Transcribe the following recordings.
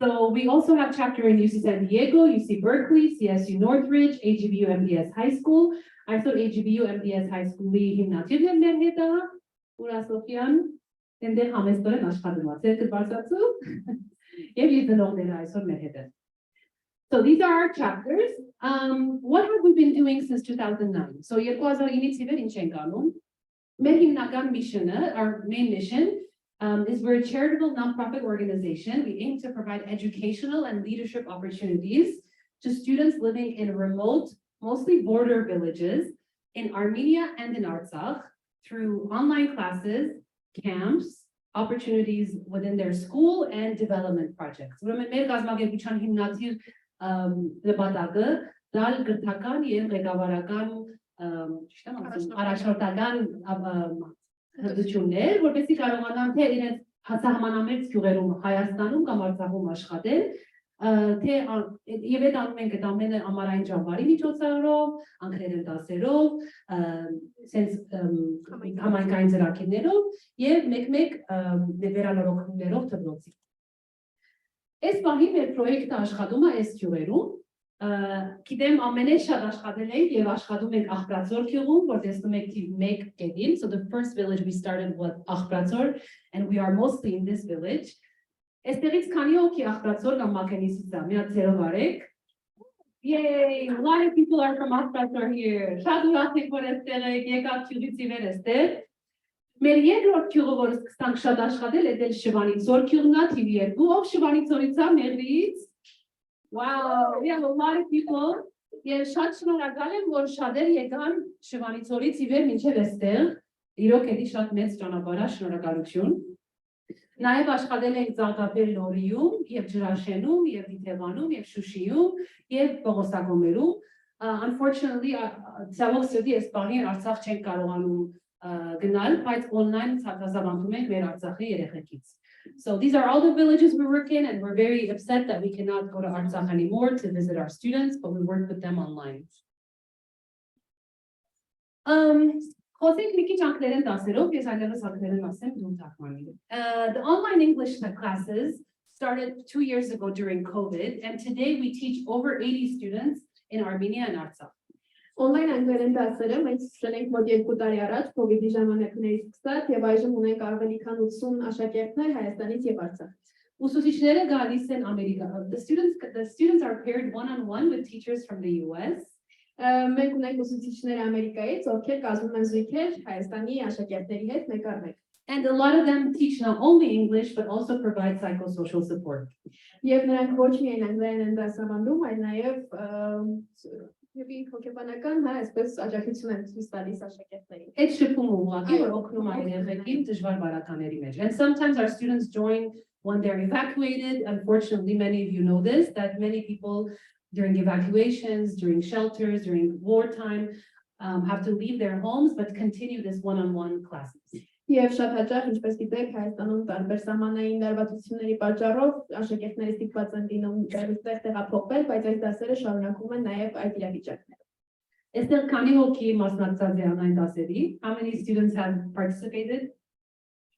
So we also have chapter in UC San Diego, UC Berkeley, CSU Northridge, AGBU MDS High School. I thought AGBU MDS High School հիմնադիր ներհետա, Ուրասոֆյան, այնտեղ համեստորեն աշխատում է, ցերկը բարձրացու, եւ իր դնողները այսօր մեր հետ են. So these are our chapters. What have we been doing since 2009? So 2009-ից ի վեր ինչ ենք անում? Մեր հիմնական mission-ը, our main mission, is we're a charitable nonprofit organization. We aim to provide educational and leadership opportunities to students living in remote, mostly border villages in Armenia and in Artsakh through online classes, camps, opportunities within their school, and development projects. Մեր գազագերբության հիմնադիր նպատակը դալ գրթական եւ ղեկավարական առաջնորդական հնարավորություններ, որպեսզի կարողանան թե իրենց հասարմանամերձ գյուղերում Հայաստանում կամ Արցախում աշխատել, թե եւ այդ անում ենք այդ ամենը ամառային ճամբարի միջոցառով, անկրերեն դասերով, sense համայնքային ծրագրերով եւ մեկ-մեկ վերանորոգումներով դպրոցի։ Այս պահի մեր պրոյեկտը աշխատում է այս գյուղերում, գիտեմ ամենից շատ աշխատել ենք եւ աշխատում ենք Akhpradzor գյուղում, որ տեսնում եք թիվ 1 կետին. So the first village we started with Akhpradzor and we are mostly in this village. Այստեղից քանի հոգի Akhpradzor կամ Makenisից է, մի հատ ցերով արեք. Yay, a lot of people are from Akhpradzor here. Շատ ուրախ եք որ այստեղ եք, եկաք գյուղից ի վեր այստեղ. Մեր երկրորդ գյուղը, որ սկսանք շատ աշխատել, դա Shvanitsor գյուղն է, թիվ 2, ով Shvanitsorից է, Մեղրիից. Wow, we have a lot of people. Եվ շատ շնորհակալ եմ, որ շատեր եկան Shvanitsorից ի վեր մինչև այստեղ։ Իրոք էդի շատ մեծ ճանապարհ է, շնորհակալություն։ Նաև աշխատել ենք Զարգապեր Լորիում, եւ Ջրաշենում, եւ Վիթեվանում, եւ Շուշիում, եւ Պողոսագոմերում։ Unfortunately, ցավոք սրտի այս բանին Արցախ չենք կարողանում գնալ, բայց online ցուցաբանում ենք մեր Արցախի երեխեքից. So these are all the villages we work in, and we're very upset that we cannot go to Artsakh anymore to visit our students, but we work with them online. The online English classes started 2 years ago during COVID, and today we teach over 80 students in Armenia and Artsakh. Online անգլերեն դասերը մենք սկսել ենք մոտ 2 տարի առաջ COVID-ի ժամանակներից սկսած եւ այժմ ունենք ավելի քան 80 աշակերտներ Հայաստանից եւ Արցախից։ Ուսուցիչները գալիս են Ամերիկա. The students are paired one-on-one with teachers from the US. Մենք ունենք ուսուցիչներ Ամերիկայից, ովքեր կազմում են զույգեր Հայաստանի աշակերտների հետ մեկ առ մեկ։ And a lot of them teach not only English but also provide psychosocial support. Եվ նրանք ոչ միայն անգլերեն են դասավանդում, այլ նաեւ հոգեբանական, հա, այսպես աջակցություն են ցույց տալիս աշակերտներին։ Այդ շփումը ուղղակի որ օգնում է երեխեքին դժվար բարակաների մեջ. And sometimes our students join when they're evacuated. Unfortunately, many of you know this, that many people during evacuations, during shelters, during wartime, have to leave their homes but continue this one-on-one classes. Եվ շատ հաճախ, ինչպես գիտեք, Հայաստանում տարբեր սահմանային դարբացությունների պատճառով աշակերտները ստիպված են լինում այստեղ տեղափոխվել, բայց այս դասերը շարունակվում են նաև այդ իրավիճակներում։ Այստեղ քանի հոգի մասնակցած է online դասերի? How many students have participated?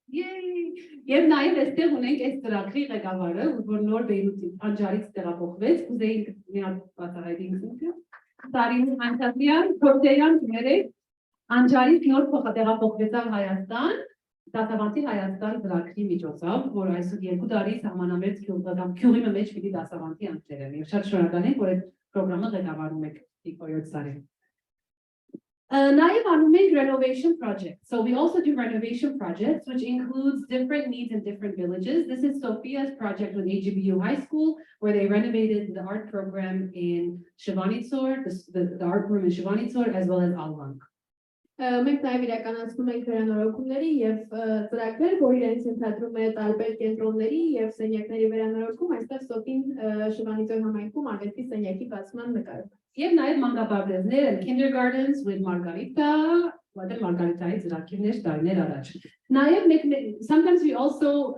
Yay! Եվ նաև այստեղ ունենք այս ծրագրի ղեկավարը, որ նոր Բեյրութի Անջարից տեղափոխվեց, կուզեինք մի հատ բացահայտենք ինքը։ Serine Antalyan, ներեք Անջարից նոր տեղափոխվեցավ Հայաստան, դասավանդի Հայաստան ծրագրի միջոցով, որ այսօր 2 տարի սահմանամերձ գյուղի մեջ պիտի դասավանդի անկերեն։ Եվ շատ շնորհակալ ենք, որ այդ պրոգրամը ղեկավարում եք Տիկոյոց Սարին։ Նաև անում ենք renovation projects. So we also do renovation projects, which includes different needs in different villages. This is Sophia's project with AGBU High School, where they renovated the art program in Shvanitsor, the art room in Shvanitsor, as well as Albank. Մենք նաև իրականացնում ենք վերանորոգումների եւ ծրագրեր, որ իրենց ընդհանրում է տարբեր կենտրոնների եւ սենյակների վերանորոգում, այստեղ Սոֆին Շվանիցոր համայնքում արվեստի սենյակի բացման նկարում։ Եվ նաև մանկաբարձներ and kindergartens with Margarita, Margarita's ծրագրեր տարիներ առաջ։ Նաև sometimes we also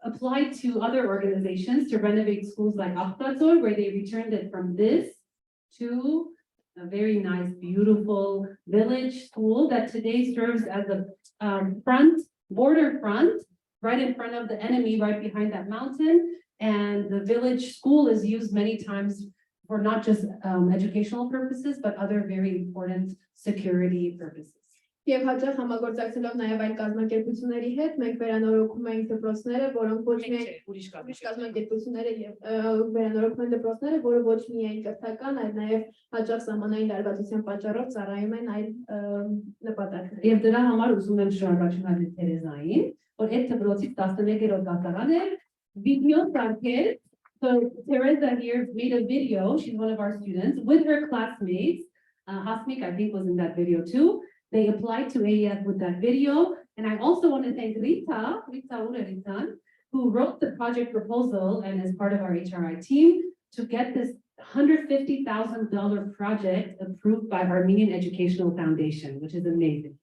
apply to other organizations to renovate schools like Akhpradzor, where they returned it from this to a very nice, beautiful village school that today serves as a border front right in front of the enemy, right behind that mountain. And the village school is used many times for not just educational purposes, but other very important security purposes. Եվ հաճախ համագործակցելով նաև այլ կազմակերպությունների հետ, մենք վերանորոգում ենք դպրոցները, որոնք ոչ միայն ուրիշ կազմակերպությունները եւ վերանորոգում են դպրոցները, որը ոչ միայն կրթական, այլ նաև հաճախ սահմանային լարվածության պատճառով ծառայում են այլ նպատակներ։ Եվ դրա համար ուզում եմ շնորհակալություն հայտնել Թերեզային, որ այդ դպրոցից 11-րդ դասարան էր վիդեո ծարքեր. So Teresa here made a video, she's one of our students, with her classmates. Hasmik, I think, was in that video too. They applied to AEF with that video. And I also want to thank Rita, who wrote the project proposal and is part of our HRI team to get this $150,000 project approved by Armenian Educational Foundation, which is amazing.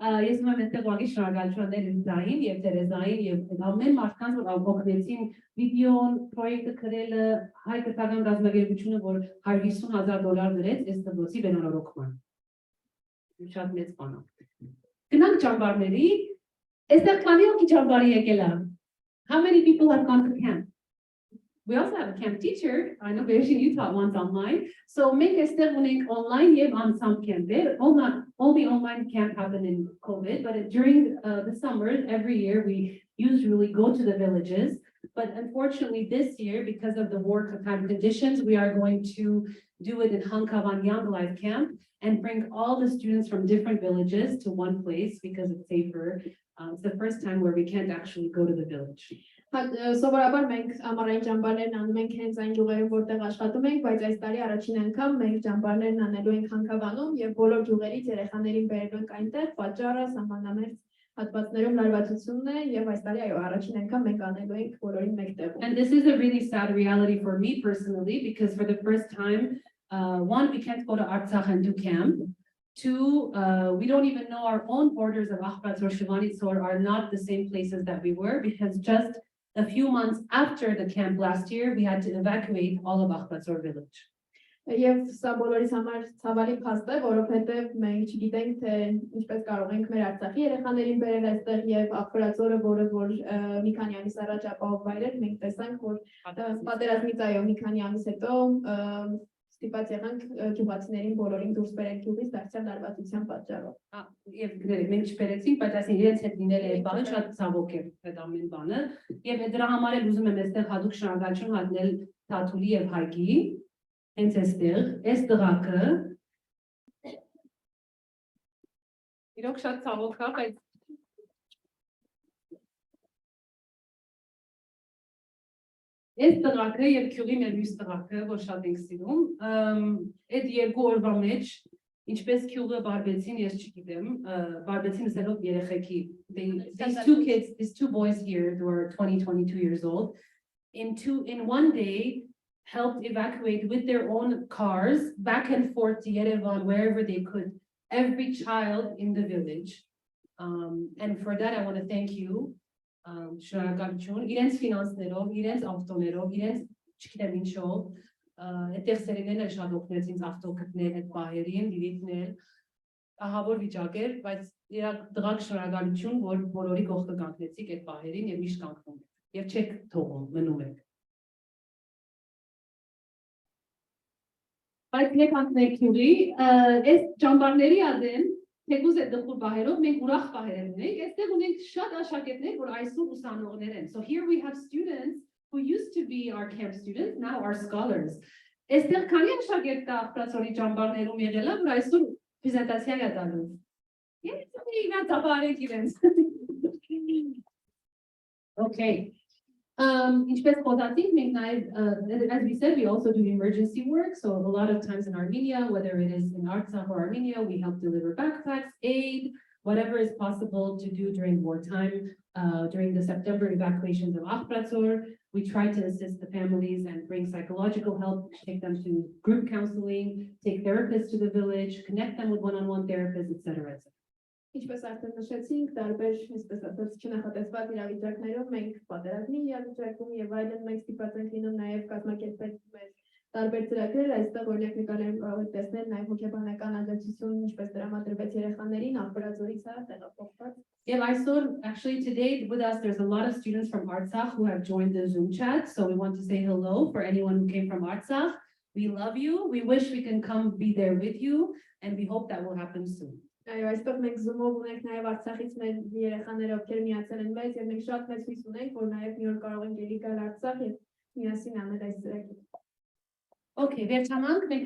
Ես ում եմ ուղղակի շնորհակալություն Ռիտային եւ Թերեզային եւ ամեն մարդկանց, որ օգնեցին վիդեոն, պրոյեկտը գրելը, հայ կրթական գազագերբությունը, որ $150,000 դրեց այս դպրոցի վերանորոգման։ Շատ մեծ բան է։ Գնանք ճամբարների, այստեղ քանի օքի ճամբարի եկել է։ How many people have gone to camp? We also have a camp teacher. I know Virginia, you taught once online. So make a step online, you on some camp there. Only online camp happened in COVID, but during the summers, every year we usually go to the villages. But unfortunately this year, because of the wartime conditions, we are going to do it in Hovhannisyan live camp and bring all the students from different villages to one place because it's safer. It's the first time where we can't actually go to the village. Սովորաբար մենք ամառային ճամբարներն անում ենք հենց այն գյուղերում, որտեղ աշխատում ենք, բայց այս տարի առաջին անգամ մենք ճամբարներն անելու ենք Հանքավանում եւ բոլոր գյուղերից երեխաներին բերելու ենք այնտեղ, պատճառը սահմանամերձ հատվածներում լարվածությունն է եւ այս տարի այո առաջին անգամ մենք անելու ենք բոլորին մեկտեղում. And this is a really sad reality for me personally because for the first time, one, we can't go to Artsakh and do camp. Two, we don't even know our own borders of Akhpradzor, Hovhannisyan are not the same places that we were because just a few months after the camp last year, we had to evacuate all of Akhpradzor village. Եվ սա բոլորիս համար ցավալի փաստ է, որովհետև մենք չգիտենք թե ինչպես կարող ենք մեր Արցախի երեխաներին բերել այստեղ եւ Akhpradzorը, որ մի քանի ամիս առաջ ապահով վայր էր, մենք տեսանք, որ պատերազմից այո մի քանի ամիս հետո ստիպված եղանք գյուղացիներին բոլորին դուրս բերել գյուղից դարձյալ լարվածության պատճառով։ Եվ մենք չբերեցինք, բայց այսինքն իրենց հետ լինել է բանը շատ ցավոք է այդ ամեն բանը։ Եվ դրա համար էլ ուզում եմ այստեղ հատուկ շնորհակալություն հայտնել Տաթուլի եւ Հայկի, հենց այստեղ, այս տղակը իրոք շատ ցավոք է, բայց Այս տղակը եւ քյուղի մեր մյուս տղակը, որ շատ ենք սիրում, այդ երկու օրվա մեջ, ինչպես քյուղը բարբեցին, ես չգիտեմ, բարբեցին ասելով երեխեքի. These two boys here who are 22 years old, in one day helped evacuate with their own cars back and forth to Yerevan wherever they could, every child in the village. And for that I want to thank you. Շնորհակալություն իրենց ֆինանսներով, իրենց ավտոներով, իրենց չգիտեմ ինչով, այդտեղ Serine-ն էլ շատ օգնեց ինձ ավտո գտնել այդ պահերին, Lilitն էլ ահավոր վիճակ էր, բայց իրաք դրակ շնորհակալություն, որ բոլորի կողքը կանգնեցիք այդ պահերին եւ միշտ կանգնում եք եւ չեք թողում, մնում եք։ Բայց մեկ անցնենք քյուղի, այս ճամբարների adem Թեկուզ այդ դխուր բահերով մենք ուրախ բահեր ունենք, այստեղ ունենք շատ աշակերտներ, որ այսօր ուսանողներ են. So here we have students who used to be our camp students, now are scholars. Այստեղ քանի աշակերտ կա Akhpradzori ճամբարներում եղել է, որ այսօր պրեզենտացիա է տալու։ Ես իրանց ապարեք իրենց։ Okay. Ինչպես խոսացինք, մենք նաև, as we said, we also do emergency work. So a lot of times in Armenia, whether it is in Artsakh or Armenia, we help deliver backpacks, aid, whatever is possible to do during wartime. During the September evacuations of Akhpradzor, we try to assist the families and bring psychological help, take them to group counseling, take therapists to the village, connect them with one-on-one therapists, etc. Ինչպես արդեն նշեցինք, տարբեր այսպես ասած չնախատեսված իրավիճակներով մենք պատերազմի իրավիճակում եւ այլն մենք ստիպված ենք լինում նաեւ կազմակերպել մեր տարբեր ծրագրեր, այստեղ օրինակ նկարներում կարող եք տեսնել նաև հոգեբանական աջակցություն, ինչպես տրամադրվեց երեխաներին, Akhpradzorից տեղափոխված։ Yeah, I saw actually today with us, there's a lot of students from Artsakh who have joined the Zoom chat. So we want to say hello for anyone who came from Artsakh. We love you. We wish we can come be there with you. And we hope that will happen soon. Այո, այստեղ մենք Zoom-ով ունենք նաև Արցախից մեր երեխաները, ովքեր միացել են մեզ, եւ մենք շատ մեծ հույս ունենք, որ նաև մի օր կարող ենք ելի գալ Արցախ եւ միասին անել այս ծրագիրը։ Okay,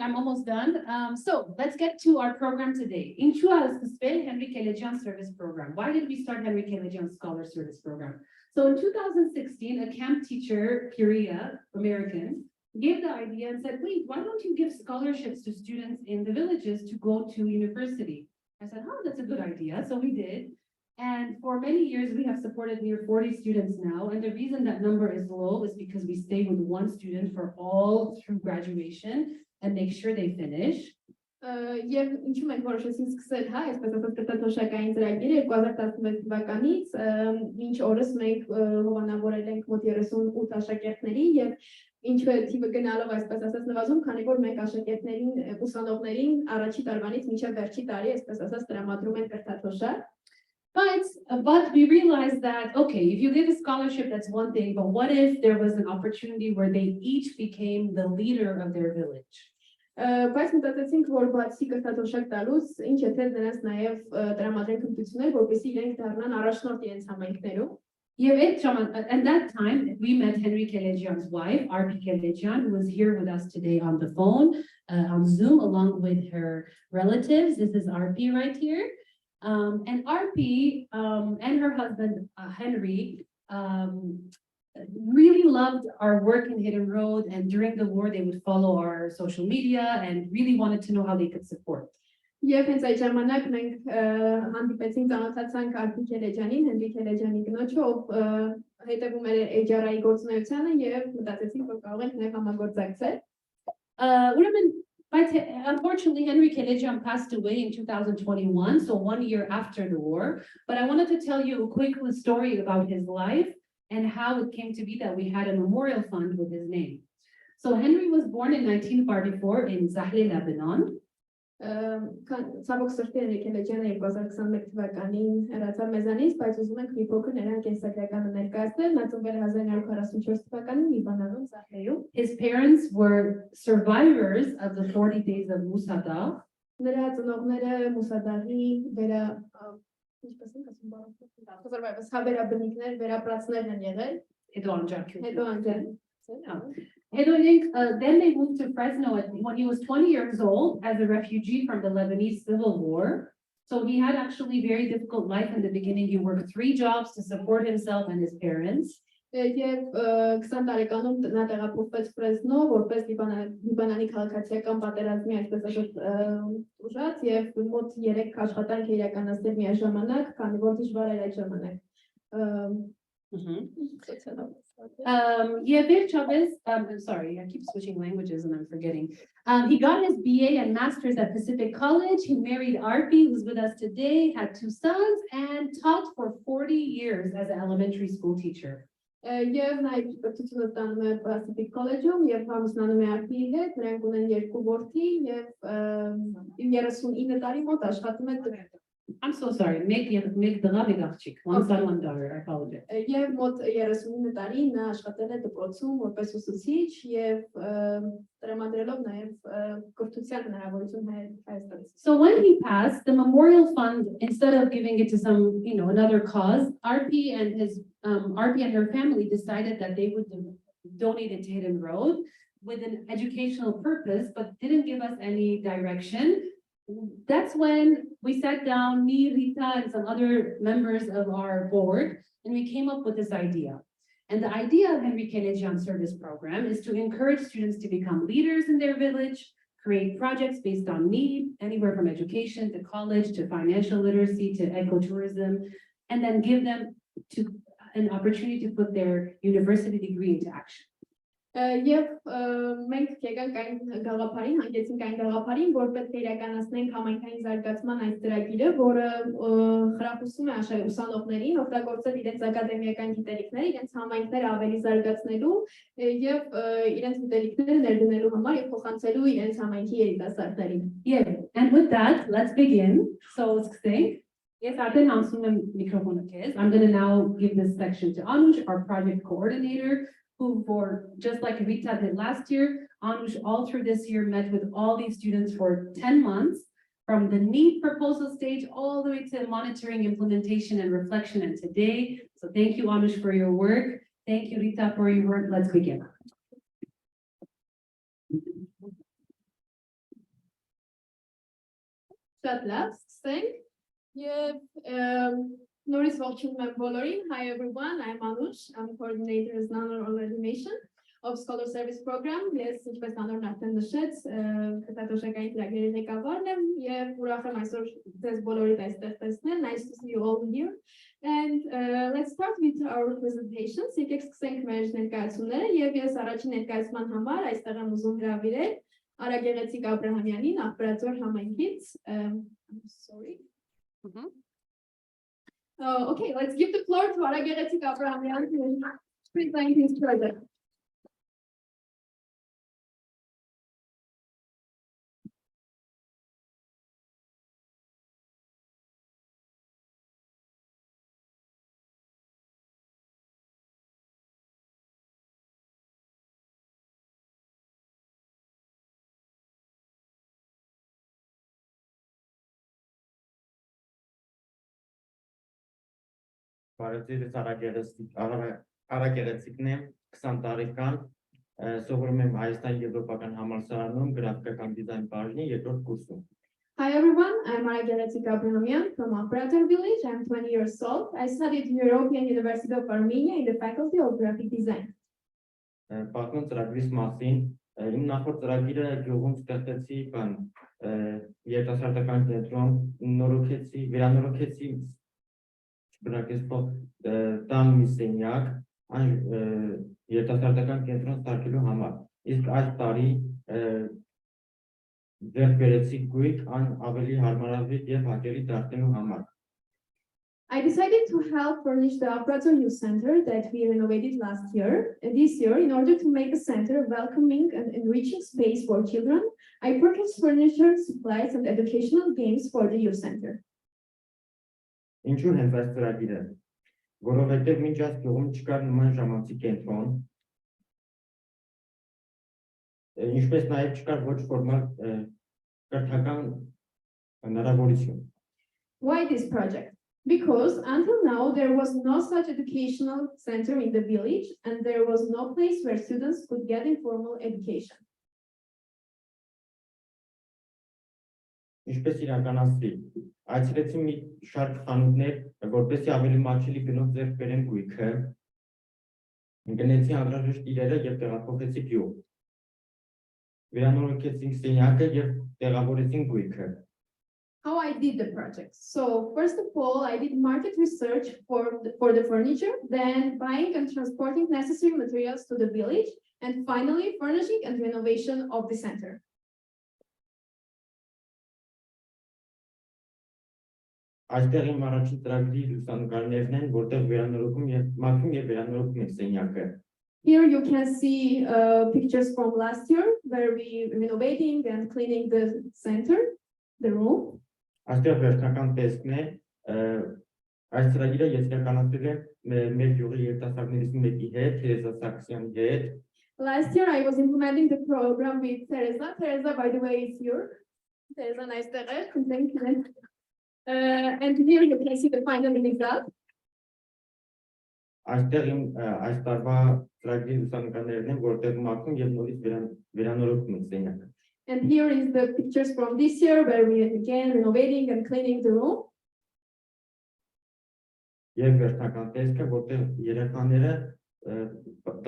I'm almost done. So let's get to our program today. Ինչու սկսվել Henry Keledjian Service Program? Why did we start Henry Keledjian Scholar Service Program? So in 2016, a camp teacher, Puria, American, gave the idea and said, wait, why don't you give scholarships to students in the villages to go to university? I said, oh, that's a good idea. So we did. And for many years, we have supported near 40 students now. And the reason that number is low is because we stay with one student for all through graduation and make sure they finish. Եվ ինչու մենք որոշեցինք սկսել, հա, այսպես ասած կրթաթոշակային ծրագիրը 2016 թվականից, ինչ օրս մենք հովանավորել ենք մոտ 38 աշակերտների եւ ինչու է թիվը գնալով այսպես ասած նվազում, քանի որ մենք աշակերտներին, ուսանողներին առաջի տարվանից մինչև վերջի տարի այսպես ասած տրամադրում ենք կրթաթոշակ. But we realized that, okay, if you give a scholarship, that's one thing, but what if there was an opportunity where they each became the leader of their village? Բայց մտածեցինք, որ բացի կրթաթոշակ տալուց, ինչ եթե նրանց նաև տրամադրենք հմտություններ, որպեսզի իրենք դառնան առաջնորդ իրենց համայնքներում։ And that time, we met Henry Keledjian's wife, Vahe Elbakyan, who was here with us today on the phone, on Zoom, along with her relatives. This is Vahe right here. And Vahe and her husband, Henry, really loved our work in Hidden Road. And during the war, they would follow our social media and really wanted to know how they could support. Եվ հենց այդ ժամանակ մենք հանդիպեցինք, ծանոթացանք Vahe Elbakyanին, Henry Keledjiani կնոջը, ով հետևում էր HR-ի գործունեությանը եւ մտածեցինք, որ կարող ենք նաև համագործակցել։ But unfortunately, Henry Keledjian passed away in 2021, so 1 year after the war. But I wanted to tell you a quick story about his life and how it came to be that we had a memorial fund with his name. So Henry was born in 1944 in Zahra, Lebanon. Ցավոք սրտի Henry Keledjiանը 2021 թվականին հեռացավ մեզանից, բայց ուզում ենք մի փոքր նրա կենսագրականը ներկայացնել։ Նա ծնվել 1944 թվականին Լիբանանում, Զահրայում։ His parents were survivors of the 40 days of Musadagh. Նրա ծնողները Մուսադաղի ինչպես են ասում բառը, հավերաբնիկներ, վերապրածներ են եղել։ Հետո անջարք։ Հետո անջարք։ Then they moved to Fresno when he was 20 years old as a refugee from the Lebanese Civil War. So he had actually very difficult life in the beginning. He worked 3 jobs to support himself and his parents. Եվ 20 տարեկանում նա տեղափոխվեց Ֆրեզնո, որպես Լիբանանի քաղաքացիական պատերազմի այսպես ասած ուժած եւ մոտ 3 աշխատանք իրականացնել միաժամանակ, քանի որ դժվար էր այդ ժամանակ։ I'm sorry, I keep switching languages and I'm forgetting. He got his BA and master's at Pacific College. He married Vahe, who's with us today, had 2 sons, and taught for 40 years as an elementary school teacher. Եվ նա իշխեցությունը տանում է Pacific College-ում եւ համուսնանում է Vahe-ի հետ, նրանք ունեն 2 որդի եւ 39 տարի մոտ աշխատում է։ I'm so sorry. Make the Gharakhanyan. 1 son, 1 daughter. I apologize. Եվ մոտ 39 տարի նա աշխատել է դպրոցում որպես ուսուցիչ եւ տրամադրելով նաեւ կրթության հնարավորություն Հայաստանից։ So when he passed, the memorial fund, instead of giving it to some, another cause, Vahe and her family decided that they would donate it to Hidden Road with an educational purpose, but didn't give us any direction. That's when we sat down, me, Rita, and some other members of our board, and we came up with this idea. And the idea of Henry Keledjian Service Program is to encourage students to become leaders in their village, create projects based on need, anywhere from education to college to financial literacy to ecotourism, and then give them an opportunity to put their university degree into action. Եվ մենք եկանք այն գաղափարին, հանգեցինք այն գաղափարին, որ պետք է իրականացնենք համայնքային զարգացման այս ծրագիրը, որը խրախուսում է ուսանողներին օգտագործել իրենց ակադեմիական գիտելիքները, իրենց համայնքները ավելի զարգացնելու եւ իրենց գիտելիքները ներդնելու համար եւ փոխանցելու իրենց համայնքի երիտասարդներին։ Yeah, and with that, let's begin. So, սկսենք. Yes, արդեն անցնում եմ միկրոֆոնը քեզ. I'm going to now give this section to Anush, our project coordinator, who for just like Rita did last year, Anush all through this year met with all these students for 10 months, from the need proposal stage all the way to monitoring, implementation, and reflection. And today, so thank you, Anush, for your work. Thank you, Rita, for your work. Let's begin. Շատ լավ, սկսենք։ Եվ նորից ողջունում եմ բոլորին. Hi everyone, I'm Anush. I'm coordinator as Nanor on Renovation of Scholar Service Program. Ես ինչպես Nanor-ն արդեն նշեց, քրթաթոշակային ծրագրերի ղեկավարն եմ եւ ուրախ եմ այսօր ձեզ բոլորիդ այստեղ տեսնել. Nice to see you all here. And let's start with our presentations. Եկեք սկսենք մեր ներկայացումները եւ ես առաջին ներկայացման համար այստեղ եմ ուզում հրավիրել Ara-Geghetsik Abrahamyanին, Akhpradzor համայնքից. Sorry. Okay, let's give the floor to Ara-Geghetsik Abrahamyan to present his project. Բարեձայնից Ara-Geghetsik-ն եմ, 20 տարեկան, սովորում եմ Հայաստանի Եվրոպական համալսարանում գրաֆիկական դիզայն բաժնի երկրորդ կուրսում։ Hi everyone, I'm Ara-Geghetsik Abrahamyan from Akhabekyan village. I'm 20 years old. I studied European University of Armenia in the Faculty of Graphic Design. Պատմում ծրագրից մասին, իմ նախորդ ծրագիրը գյուղում ստեղծեցի, երիտասարդական կենտրոն նորոգեցի, վերանորոգեցի բնակեցող տան մի սենյակ, այն երիտասարդական կենտրոն ստեղծելու համար։ Իսկ այս տարի ձեռք բերեցի գույք, այն ավելի հարմարավետ եւ հաճելի դարձնելու համար։ I decided to help furnish the Akhpradzor Youth Center that we renovated this year, in order to make the center a welcoming and enriching space for children. I purchased furniture, supplies, and educational games for the youth center. Ինչու հենց այս ծրագիրը, որովհետև մինչ այս գյուղում չկար նման ժամանցի կենտրոն, ինչպես նաև չկար ոչ ֆորմալ կրթական հնարավորություն։ Why this project? Because until now there was no such educational center in the village, and there was no place where students could get informal education. Ինչպես իրականացրի, այցելեցի մի շարք խանութներ, որպեսզի ավելի մատչելի գնով ձեռք բերեմ գույքը, գնեցի անհրաժեշտ իրերը եւ տեղափոխեցի գյուղ։ Վերանորոգեցինք սենյակը եւ տեղավորեցինք գույքը։ How I did the project. So first of all, I did market research for the furniture, then buying and transporting necessary materials to the village, and finally furnishing and renovation of the center. Այստեղ իմ առաջին ծրագրի լուսանկարներն են, որտեղ վերանորոգում եւ մաքրում եւ վերանորոգում ենք սենյակը։ Here you can see pictures from last year where we renovating and cleaning the center, the room. Այստեղ վերջնական տեսքն է, այս ծրագիրը ես իրականացրել եմ մեր գյուղի երիտասարդներից մեկի հետ, Teresa հետ։ Last year I was implementing the program with Teresa. Teresa, by the way, is here. Teresa, nice to thank you. And here you can see the final result. Այստեղ իմ այս տարվա ծրագրի լուսանկարներն են, որտեղ մաքրում եւ նորից վերանորոգում ենք սենյակը։ And here is the pictures from this year where we again renovating and cleaning the room. Եվ վերջնական տեսքը, որտեղ երեխաները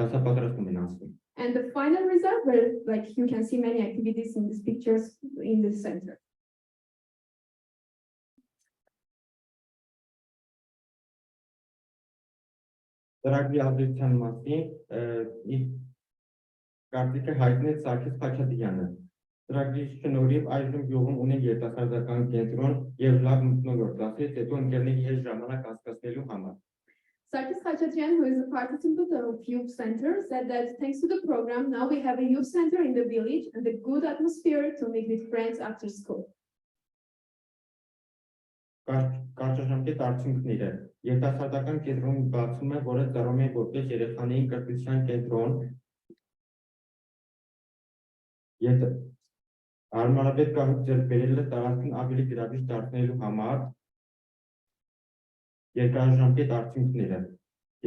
դասապատրաստում են անցնում։ And the final result where like you can see many activities in these pictures in the center. Ծրագրի ազդեցության մասին Կարծիքը հայտնեց Սարգիս Խաչատրյանը։ Ծրագրի շնորհիվ այժմ գյուղում ունեն երիտասարդական կենտրոն եւ լավ մթնոլորտ, ասեց հետո ընկերների հետ ժամանակ անցկացնելու համար։ Sarkis Khachaturian, who is a participant of Youth Center, said that thanks to the program, now we have a youth center in the village and a good atmosphere to meet with friends after school. Կարճաժամկետ արդյունքները երիտասարդական կենտրոնի բացումը, որը ծառայում է որպես երեխաների կրթության կենտրոն, հարմարավետ կահույք ձեռք բերելը տարածքին ավելի գրավիչ դարձնելու համար երկարաժամկետ արդյունքները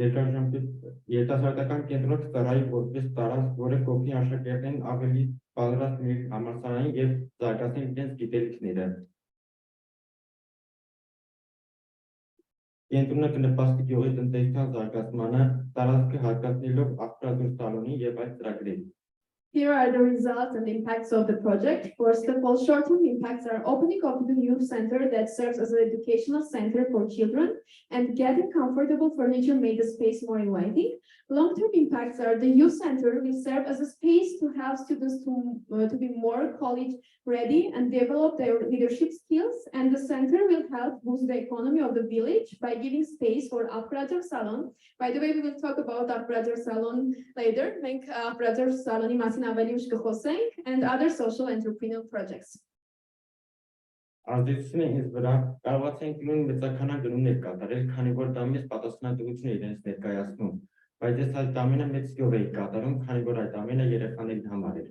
երիտասարդական կենտրոնը կծառայի որպես տարածք, որը կօգնի աշակերտներին ավելի պատրաստ լինել համալսարանին եւ զարգացնել իրենց գիտելիքները։ Կենտրոնը կնպաստի գյուղի տնտեսության զարգացմանը, տարածքը հատկացնելով Akhpradzor Salon-ի եւ այլ ծրագրերի։ Here are the results and impacts of the project. First of all, short-term impacts are opening of the youth center that serves as an educational center for children and getting comfortable furniture made the space more inviting. Long-term impacts are the youth center will serve as a space to help students to be more college ready and develop their leadership skills, and the center will help boost the economy of the village by giving space for Akhpradzor Salon. By the way, we will talk about Akhpradzor Salon later, make Akhpradzor Salon and other social entrepreneurial projects. Ազդեցությունը ինձ վրա կարողացանք նույն մեծականան գնումներ կատարել, քանի որ դա մեծ պատասխանատվություն է իրենց ներկայացնում, բայց ես այդ ամենը մեծ գյուղ էի կատարում, քանի որ այդ ամենը երեխաների համար էր։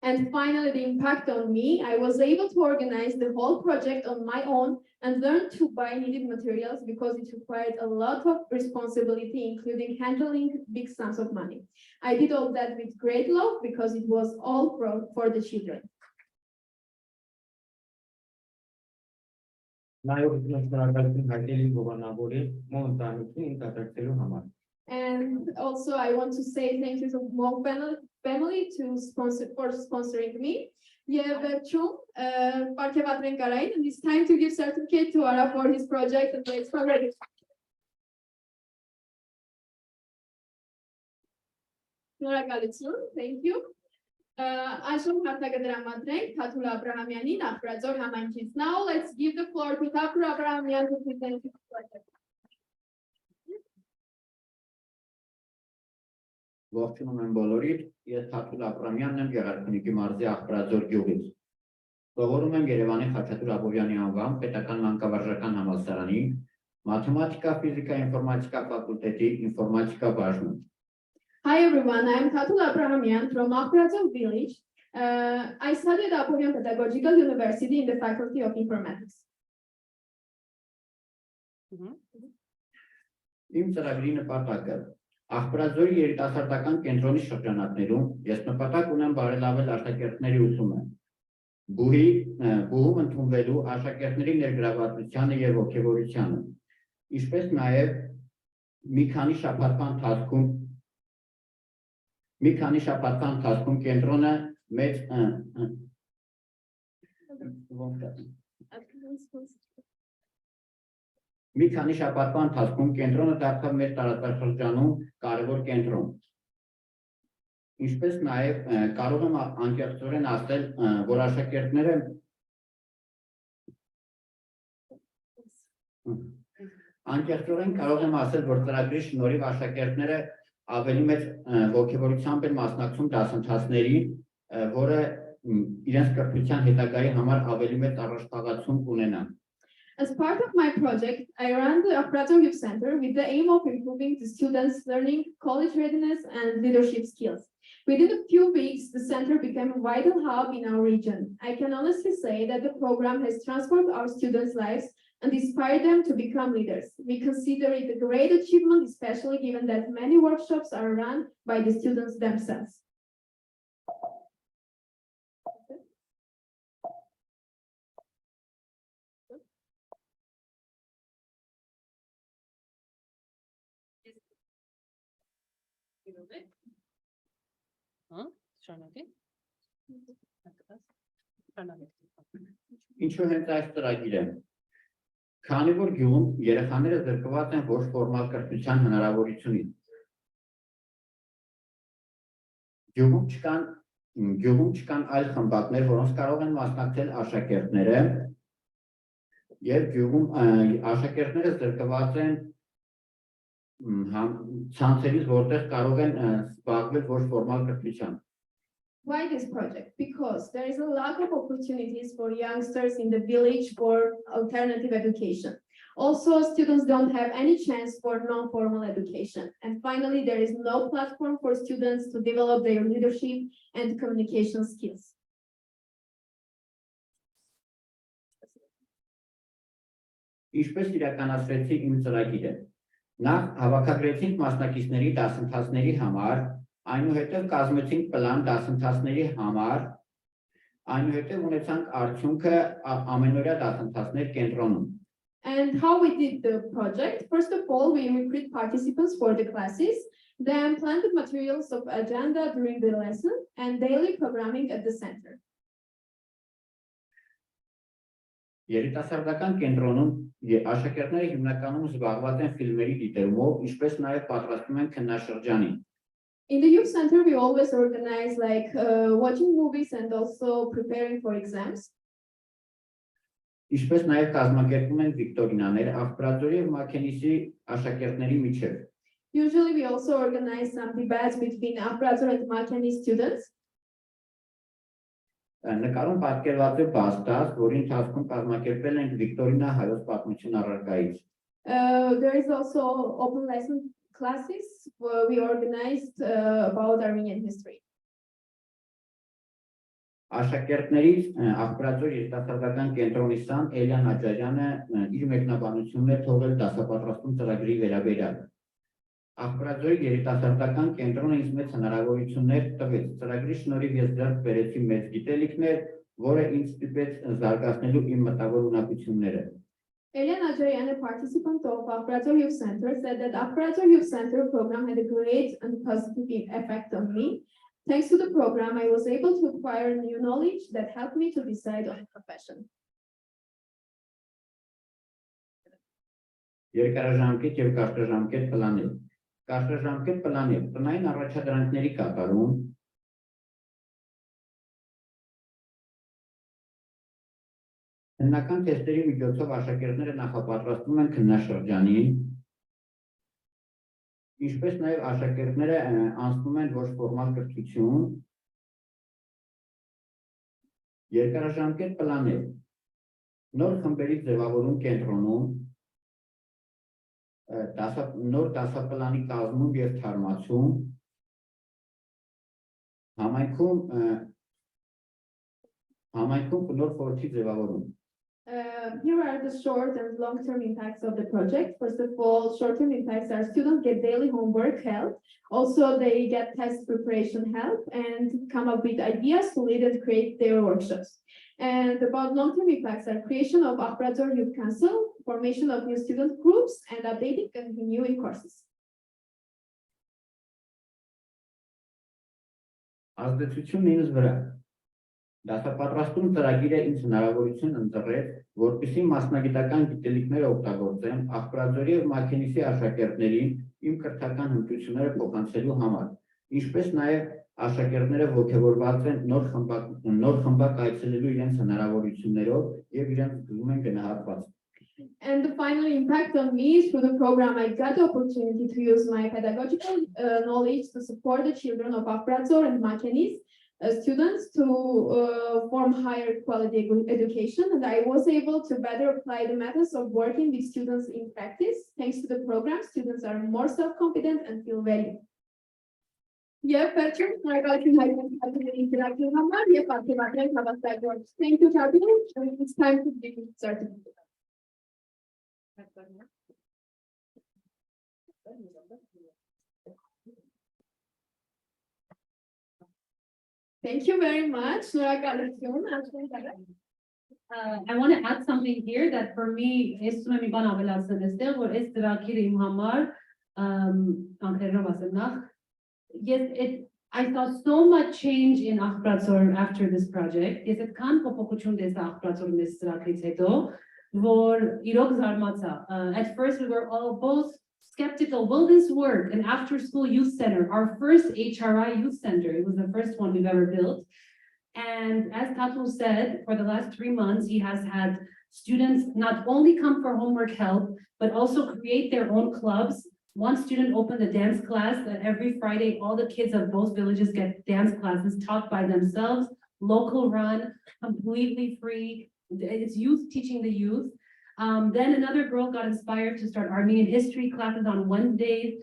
And finally, the impact on me, I was able to organize the whole project on my own and learn to buy needed materials because it required a lot of responsibility, including handling big sums of money. I did all that with great love because it was all for the children. And also, I want to say thank you to Mo family for sponsoring me. And it's time to give certificate to Ara for his project and let's congratulate. Thank you. Ashot Gabrielyan, Tatul Abrahamyan, Akhpradzor Hamanchis. Now let's give the floor to Tatul Abrahamyan to present his project. Ողջունում եմ բոլորիդ, ես Tatul Abrahamyanն եմ Գեղարքունիքի մարզի Akhpradzor գյուղից։ Սովորում եմ Երևանի Խաչատուր Աբովյանի անվան պետական մանկավարժական համալսարանի մաթեմատիկա, ֆիզիկա, ինֆորմատիկա ֆակուլտետի ինֆորմատիկա բաժնում։ Hi everyone, I am Tatul Abrahamyan from Akhpradzor village. I studied at Apovian Pedagogical University in the Faculty of Informatics. Իմ ծրագրի նպատակը Akhpradzor-ի երիտասարդական կենտրոնի շրջանակներում ես նպատակ ունեմ բարելավել աշակերտների ուսումը, բուհում ընդունվելու աշակերտների ներգրավվածությանը եւ ոգևորությանը, ինչպես նաեւ մի քանի շաբաթվա ընթացքում կենտրոնը մեծ Մի քանի շաբաթվա ընթացքում կենտրոնը դարձավ մեր տարածաշրջանում կարևոր կենտրոն։ Ինչպես նաև կարող եմ անկեղծորեն ասել, որ աշակերտները անկեղծորեն կարող եմ ասել, որ ծրագրի շնորհիվ աշակերտները ավելի մեծ ոգևորությամբ են մասնակցում դասընթացների, որը իրենց կրթության հետագայի համար ավելի մեծ առաջխաղացում կունենա։ As part of my project, I ran the Akhpradzor Youth Center with the aim of improving the students' learning, college readiness, and leadership skills. Within a few weeks, the center became a vital hub in our region. I can honestly say that the program has transformed our students' lives and inspired them to become leaders. We consider it a great achievement, especially given that many workshops are run by the students themselves. Ինչու հենց այս ծրագիրը։ Քանի որ գյուղում երեխաները զրկված են ոչ ֆորմալ կրթության հնարավորությունից։ Գյուղում չկան այլ խմբակներ, որոնց կարող են մասնակցել աշակերտները, եւ գյուղում աշակերտները զրկված են ցանցերից, որտեղ կարող են զբաղվել ոչ ֆորմալ կրթությամբ։ Why this project? Because there is a lack of opportunities for youngsters in the village for alternative education. Also, students don't have any chance for non-formal education. And finally, there is no platform for students to develop their leadership and communication skills. Ինչպես իրականացրեցի իմ ծրագիրը։ Նախ հավաքագրեցինք մասնակիցների դասընթացների համար, այնուհետև կազմեցինք պլան դասընթացների համար, այնուհետև ունեցանք արդյունքը ամենօրյա դասընթացներ կենտրոնում։ And how we did the project? First of all, we recruit participants for the classes, then plan the materials of agenda during the lesson and daily programming at the center. Երիտասարդական կենտրոնում աշակերտները հիմնականում զբաղված են ֆիլմերի դիտումով, ինչպես նաև պատրաստում են քննաշրջանի։ In the youth center, we always organize watching movies and also preparing for exams. Ինչպես նաև կազմակերպում են վիկտորինաներ Akhpradzor եւ Makenisի աշակերտների միջև։ Usually, we also organize some debates between Akhpradzor and Makenis students. Նկարում պատկերված է բաստած, որի ընթացքում կազմակերպել ենք վիկտորինա հայոց պատմություն առարկայից։ There is also open lesson classes where we organized about Armenian history. Աշակերտներից Akhpradzor երիտասարդական կենտրոնի սան Էլյան Աջարյանը իր մեկնաբանությունն է թողել դասապատրաստում ծրագրի վերաբերյալ։ Akhpradzor երիտասարդական կենտրոնը ինձ մեծ հնարավորություններ տվեց։ Ծրագրի շնորհիվ ես ձեռք բերեցի մեծ գիտելիքներ, որը ինձ ստիպեց զարգացնելու իմ մտավոր ունակությունները։ Elyan Ajarian, a participant of Akhpradzor Youth Center, said that Akhpradzor Youth Center program had a great and positive effect on me. Thanks to the program, I was able to acquire new knowledge that helped me to decide on a profession. Երկարաժամկետ եւ կարճաժամկետ պլաներ։ Կարճաժամկետ պլաներ տնային առաջադրանքների կատարում, հիմնական թեստերի միջոցով աշակերտները նախապատրաստվում են քննաշրջանին, ինչպես նաև աշակերտները անցնում են ոչ ֆորմալ կրթություն, երկարաժամկետ պլաներ, նոր խմբերի ձևավորում կենտրոնում, նոր դասապլանի կազմում և թարմացում, համայնքում նոր խորհրդի ձևավորում։ Here are the short and long-term impacts of the project. First of all, short-term impacts are students get daily homework help. Also, they get test preparation help and come up with ideas to lead and create their workshops. And about long-term impacts are creation of Akhpradzor Youth Council, formation of new student groups, and updating and renewing courses. Ազդեցությունն ինձ վրա։ Դասապատրաստում ծրագիրը ինձ հնարավորություն ընձեռեց, որպեսզի մասնագիտական գիտելիքները օգտագործեմ Akhpradzor-ի եւ Makenis-ի աշակերտներին իմ կրթական հմտությունները փոխանցելու համար, ինչպես նաեւ աշակերտները ողջավորված են նոր խմբակ այցելելու իրենց հնարավորություններով եւ իրենց զգում են գնահատված։ And the final impact on me is through the program, I got the opportunity to use my pedagogical knowledge to support the children of Akhpradzor and Makenis students to form higher quality education. And I was able to better apply the methods of working with students in practice. Thanks to the program, students are more self-confident and feel valued. Yeah, Perchuhi Hayrapetyan interactive hamar, yeah, Akhpradzor. Thank you, Tatul. It's time to give certificate. Thank you very much. I want to add something here that for me, yes, I saw so much change in Akhpradzor after this project. Yes, it can't At first, we were all both skeptical, will this work? An after-school youth center, our first HRI youth center. It was the first one we've ever built. And as Tatul said, for the last 3 months, he has had students not only come for homework help, but also create their own clubs. One student opened a dance class that every Friday, all the kids of both villages get dance classes taught by themselves, local run, completely free. It's youth teaching the youth. Then another girl got inspired to start Armenian history classes on Wednesdays.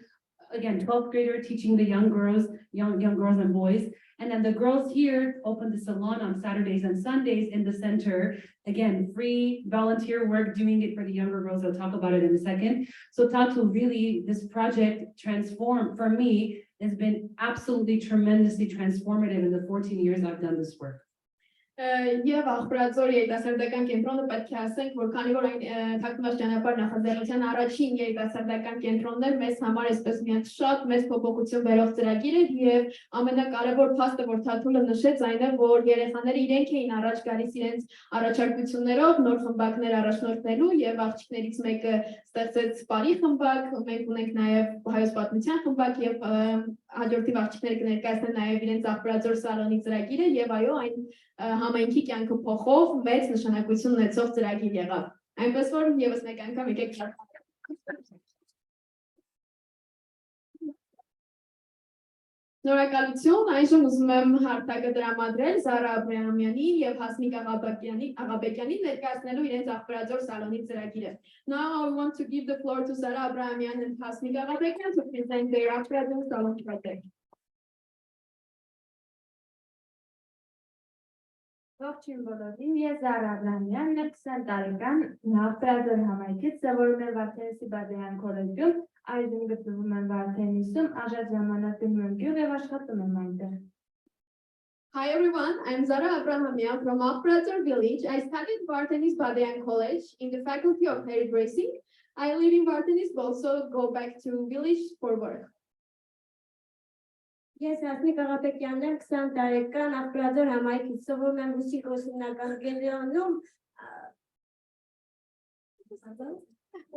Again, 12th grader teaching the young girls and boys. And then the girls here opened the salon on Saturdays and Sundays in the center. Again, free volunteer work, doing it for the younger girls. I'll talk about it in a second. So Tatul, really, this project transformed, for me, has been absolutely tremendously transformative in the 14 years I've done this work. Եվ Akhpradzor երիտասարդական կենտրոնը պետք է ասենք, որ քանի որ այն թաքնված ճանապարհ նախաձեռնության առաջին երիտասարդական կենտրոնն էր, մեզ համար այսպես միած շատ մեծ փոփոխություն բերող ծրագիր էր եւ ամենակարևոր փաստը, որ Թաթուլը նշեց, այն է, որ երեխաները իրենք էին առաջ գալիս իրենց առաջարկություններով նոր խմբակներ առաջնորդնելու եւ աղջիկներից մեկը ստեղծեց բարի խմբակ, մենք ունենք նաեւ հայոց պատմության խմբակ եւ հաջորդիվ աղջիկները կներկայացնեն նաեւ իրենց Akhpradzor Salon-ի ծրագիրը եւ այո, այն համայնքի կյանքը փոխող մեծ նշանակություն ունեցող ծրագիր եղավ։ Այնպես որ եւս մեկ անգամ եկեք Շնորհակալություն, այժմ ուզում եմ հարթակը տրամադրել Zara Abrahamyanին եւ Hasmik Akhabekyanին ներկայացնելու իրենց Akhpradzor Salon-ի ծրագիրը։ Now I want to give the floor to Zara Abrahamyan and Hasmik Akhabekyan to present their Akhpradzor Salon project. Ողջույն բոլորին, ես Zara Abrahamyan, 20 տարեկան Akhpradzor համայնքից սովորում եմ Վարդենիսի Բադեյան քոլեջում, այժմ գտնվում եմ Վարդենիսում, ազատ ժամանակ գնում եմ գյուղ եւ աշխատում եմ այնտեղ։ Hi everyone, I'm Zara Abrahamyan from Akhpradzor village. I studied Vardenis Badayan College in the faculty of hairdressing. I live in Vardenis, but also go back to village for work. Ես Hasmik Akhabekyanն եմ, 20 տարեկան Akhpradzor համայնքից սովորում եմ Ռուսիկ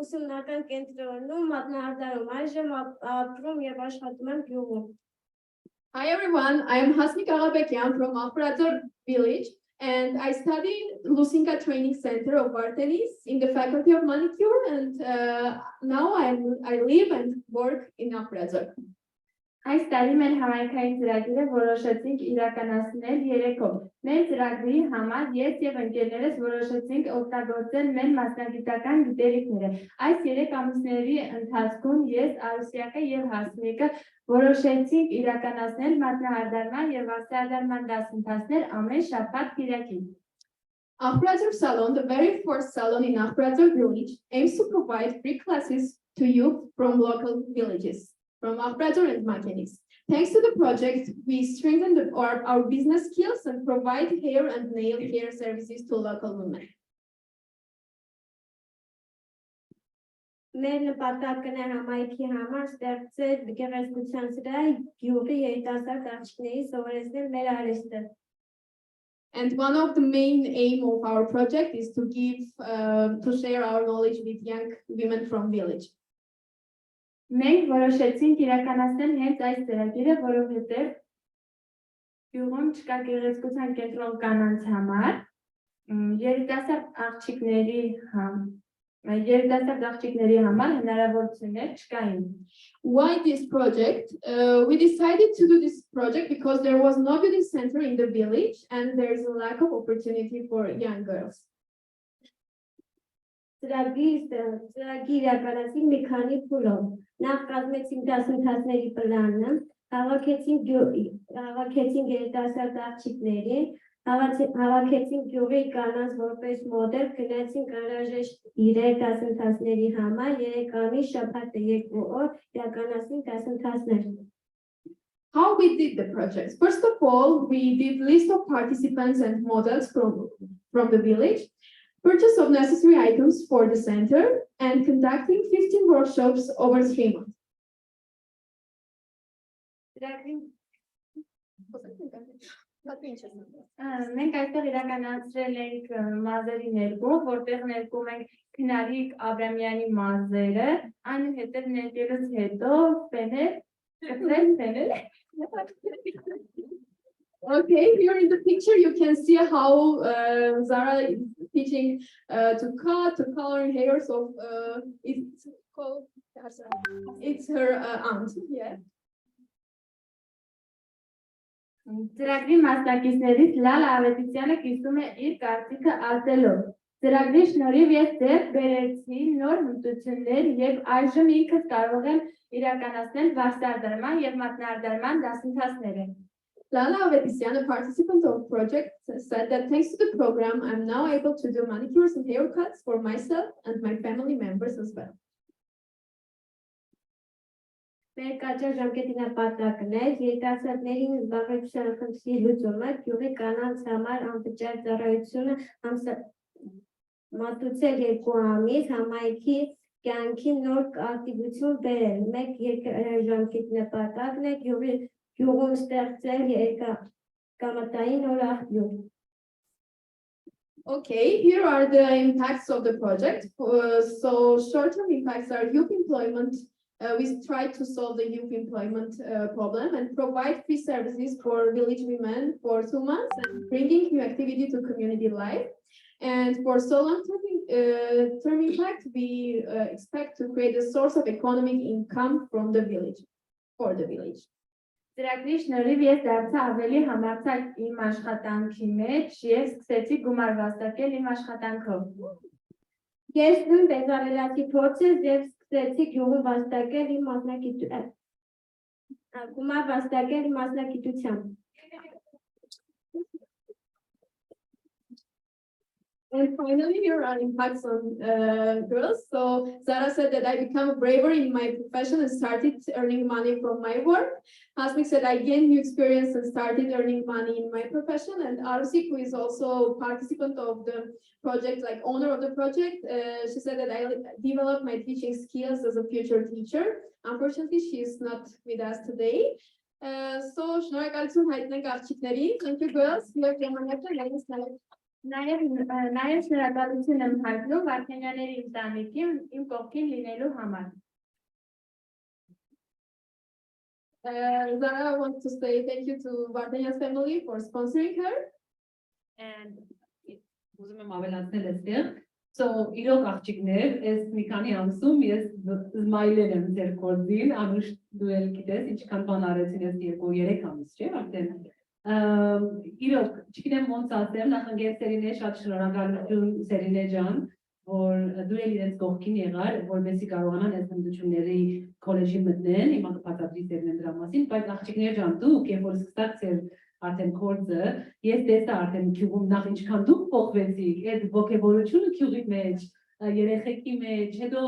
ուսումնական կենտրոնում, մատնահարդարում, այժմ ապրում եւ աշխատում եմ գյուղում։ Hi everyone, I am Hasmik Akhabekyan from Akhpradzor village and I studied Lusinka Training Center of Vardenis in the faculty of manicure and now I live and work in Akhpradzor. Այս տարի մեր համայնքային ծրագիրը որոշեցինք իրականացնել երեքով։ Մեր ծրագրի համար ես եւ ընկերներս որոշեցինք օգտագործել մեր մասնագիտական գիտելիքները։ Այս 3 ամիսների ընթացքում ես, Արուսյակը եւ Հասմիկը որոշեցինք իրականացնել մատնահարդարման եւ արտահարդարման դասընթացներ ամեն շաբաթ կիրակի։ Akhpradzor Salon, the very first salon in Akhpradzor village, aims to provide free classes to youth from local villages. From Akhpradzor and Makenis. Thanks to the project, we strengthened our business skills and provide hair and nail care services to local women. Մեր նպատակն է համայնքի համար ստեղծել գեղեցկության սրահ գյուղի երիտասարդ աղջիկների սովորեցնել մեր արհեստը։ And one of the main aim of our project is to share our knowledge with young women from village. Մենք որոշեցինք իրականացնել հենց այս ծրագիրը, որովհետև գյուղում չկա գեղեցկության կենտրոն կանանց համար, երիտասարդ աղջիկների համար հնարավորություններ չկային։ Why this project? We decided to do this project because there was no beauty center in the village and there is a lack of opportunity for young girls. Ծրագիր իրականացինք մի քանի փուլով։ Նախ կազմեցինք դասընթացների պլանը, հավաքեցինք երիտասարդ աղջիկներին, հավաքեցինք գյուղի կանանց որպես մոդել, գնացինք անհրաժեշտ իրեր դասընթացների համար, 3 ամիս շաբաթը 2 օր իրականացինք դասընթացներ։ How we did the project? First of all, we did list of participants and models from the village, purchase of necessary items for the center, and conducting 15 workshops over 3 months. Մենք այստեղ իրականացրել ենք մազերի ներկով, որտեղ ներկում ենք քնարիկ Աբրամյանի մազերը, այնուհետև ներկելուց հետո ֆենել, ֆենել. Okay, here in the picture you can see how Zara is teaching to cut, to color hairs of it's called it's her aunt. Yeah. Ծրագրի մասնակիցներից Լալ Ավետիսյանը կիսում է իր կարծիքը ասելով. Ծրագրի շնորհիվ ես ձեռք բերեցի նոր հմտություններ եւ այժմ ինքս կարող եմ իրականացնել վաստարդարման եւ մատնարդարման դասընթացները. Lala Avetissian, a participant of the project, said that thanks to the program, I'm now able to do manicures and haircuts for myself and my family members as well. Perchuhi Hayrapetyan պատակներ երիտասարդներին զբաղեցության խնդրի լուծումը գյուղի կանանց համար անվճար ծառայությունը մատուցել 2 ամիս համայնքի կյանքի նոր ակտիվություն բերել մեկ երկարաժամկետ նպատակն է գյուղում ստեղծել երկկամատային նոր աղբյուր. Okay, here are the impacts of the project. So short-term impacts are youth employment. We try to solve the youth employment problem and provide free services for village women for 2 months and bringing new activity to community life. And for so long-term impact, we expect to create a source of economic income from the village, for the village. Ծրագրի շնորհիվ ես դարձա ավելի համարձակ իմ աշխատանքի մեջ եւ սկսեցի գումար վաստակել իմ աշխատանքով. Ես նույնպես ավելացի փորձս եւ սկսեցի գյուղում վաստակել իմ մասնակցությամբ. And finally, here are impacts on girls. So Zara said that I become braver in my profession and started earning money from my work. Hasmik said I gained new experience and started earning money in my profession. And Ara-Geghetsik, who is also participant of the project, like owner of the project, she said that I developed my teaching skills as a future teacher. Unfortunately, she is not with us today. So շնորհակալություն հայտնենք աղջիկներին. Thank you girls. Նաև շնորհակալություն եմ հայտնում Գharakhanyanների ընտանիքին իմ կողքին լինելու համար. Zara wants to say thank you to Vardanyan's family for sponsoring her. And ուզում եմ ավելացնել այստեղ. So իրոք աղջիկներ, այս մի քանի ամսում ես զմայլել եմ ձեր կորձին, Anush դու էլ գիտես, ինչքան բան արեցին այս 2-3 ամիս, չէ՞, արդեն իրոք, չգիտեմ ոնց ասեմ, նախընկեր Serine շատ շնորհակալություն Serine ջան, որ դու էլ իրենց կողքին եղար, որպեսզի կարողանան այս հմտությունների քոլեջի մտնեն, հիմա կբացատրի Serine դրա մասին, բայց աղջիկներ ջան, դուք երբ որ սկսած ձեր արդեն կորձը, ես տեսա արդեն գյուղում նախ ինչքան դուք փոխվեցիք, այդ ոգևորությունը գյուղի մեջ, երեխեքի մեջ, հետո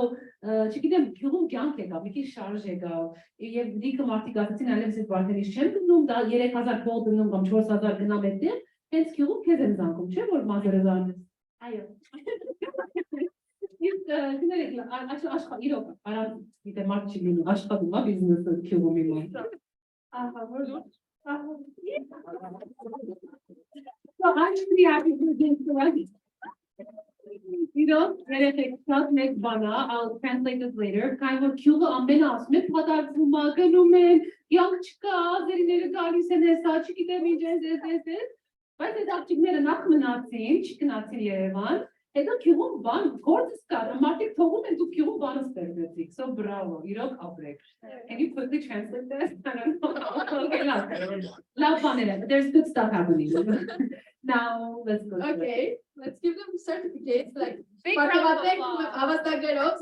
չգիտեմ, գյուղում կյանք եկավ, մի քիչ շարժ եկավ, եւ դիքը մարդիկ ասացին, այլևս այդ Վարդենից չեմ գնում, դա 3000 փող դնում կամ 4000 գնամ այդտեղ, հենց գյուղում քեզ եմ զանգում, չէ՞ որ մազերը զարնես։ Այո։ Իսկ գներեք, աշխատ իրոք, արա գիտեմ մարդ չի լինում, աշխատում է բիզնեսը գյուղում իմ։ Ահա, որ So I'm pretty happy to do this. You know, next bana, I'll translate this later. Kind of cute ambenas, me patar fumagenumen, young chika, Serine gali sene sa çikitemeyeceğiz this. But the dakçikleri nakmanatsın, çıkınatsın Yerevan. Edo kiyum ban, kortiskar, martik tohum en tu kiyum ban isterdik. So bravo, Irok Abrek. Can you quickly translate this? I don't know. Okay, love fun in it, but there's good stuff happening. Now let's go. Okay, let's give them certificates like Big round of applause.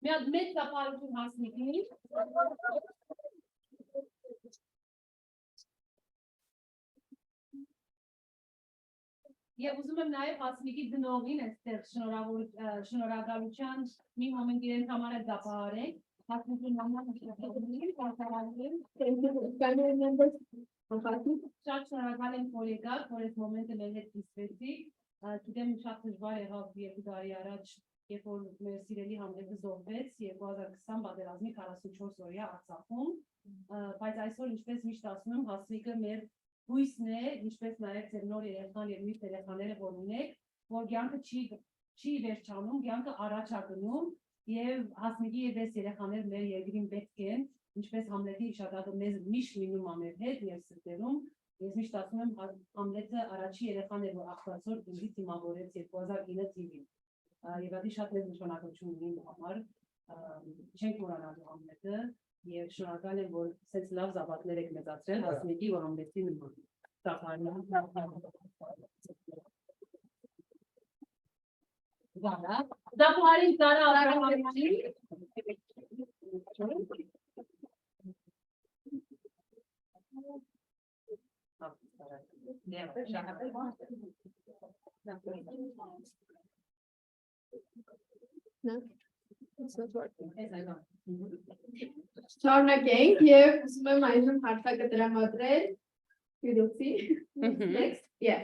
Me admit the part of Hasmik. Եվ ուզում եմ նաև Hasmik-ի դնողին այստեղ շնորհակալության մի մոմենտ իրենց համար էլ դապահարենք Hasmik-ի համար շատ շնորհակալ եմ որ եկաք, որ այս մոմենտը մեր հետ կիսվեցիք, գիտեմ շատ դժվար եղավ 2 տարի առաջ երբ որ մեր սիրելի համերգը զոհվեց 2020 պատերազմի 44 օրյա Արցախում, բայց այսօր ինչպես միշտ ասում եմ, Հասմիկը մեր հույսն է, ինչպես նաև ձեր նոր երեխան եւ միշտ երեխաները որ ունեք, որ կյանքը չի վերջանում, կյանքը առաջ է գնում եւ Հասմիկի եւ այս երեխաները մեր երկրին պետք են, ինչպես Համլետի իշադակը մեզ միշտ լինում է մեր հետ եւ սրտերում։ Ես միշտ ասում եմ, Համլետը առաջի երեխան էր, որ Akhpradzor ինձ դիմավորեց 2009 թվականին։ Եվ դա շատ մեծ նշանակություն ունի իմ համար, չենք մոռանալու Համլետը եւ շնորհակալ եմ, որ այսպես լավ զավակներ եք մեծացրել Հասմիկի ու Համլետի նման։ Zara. Zara Abrahamyan. No, it's not working. Շարունակենք եւ ուզում եմ այժմ հարթակը տրամադրել you will see next yeah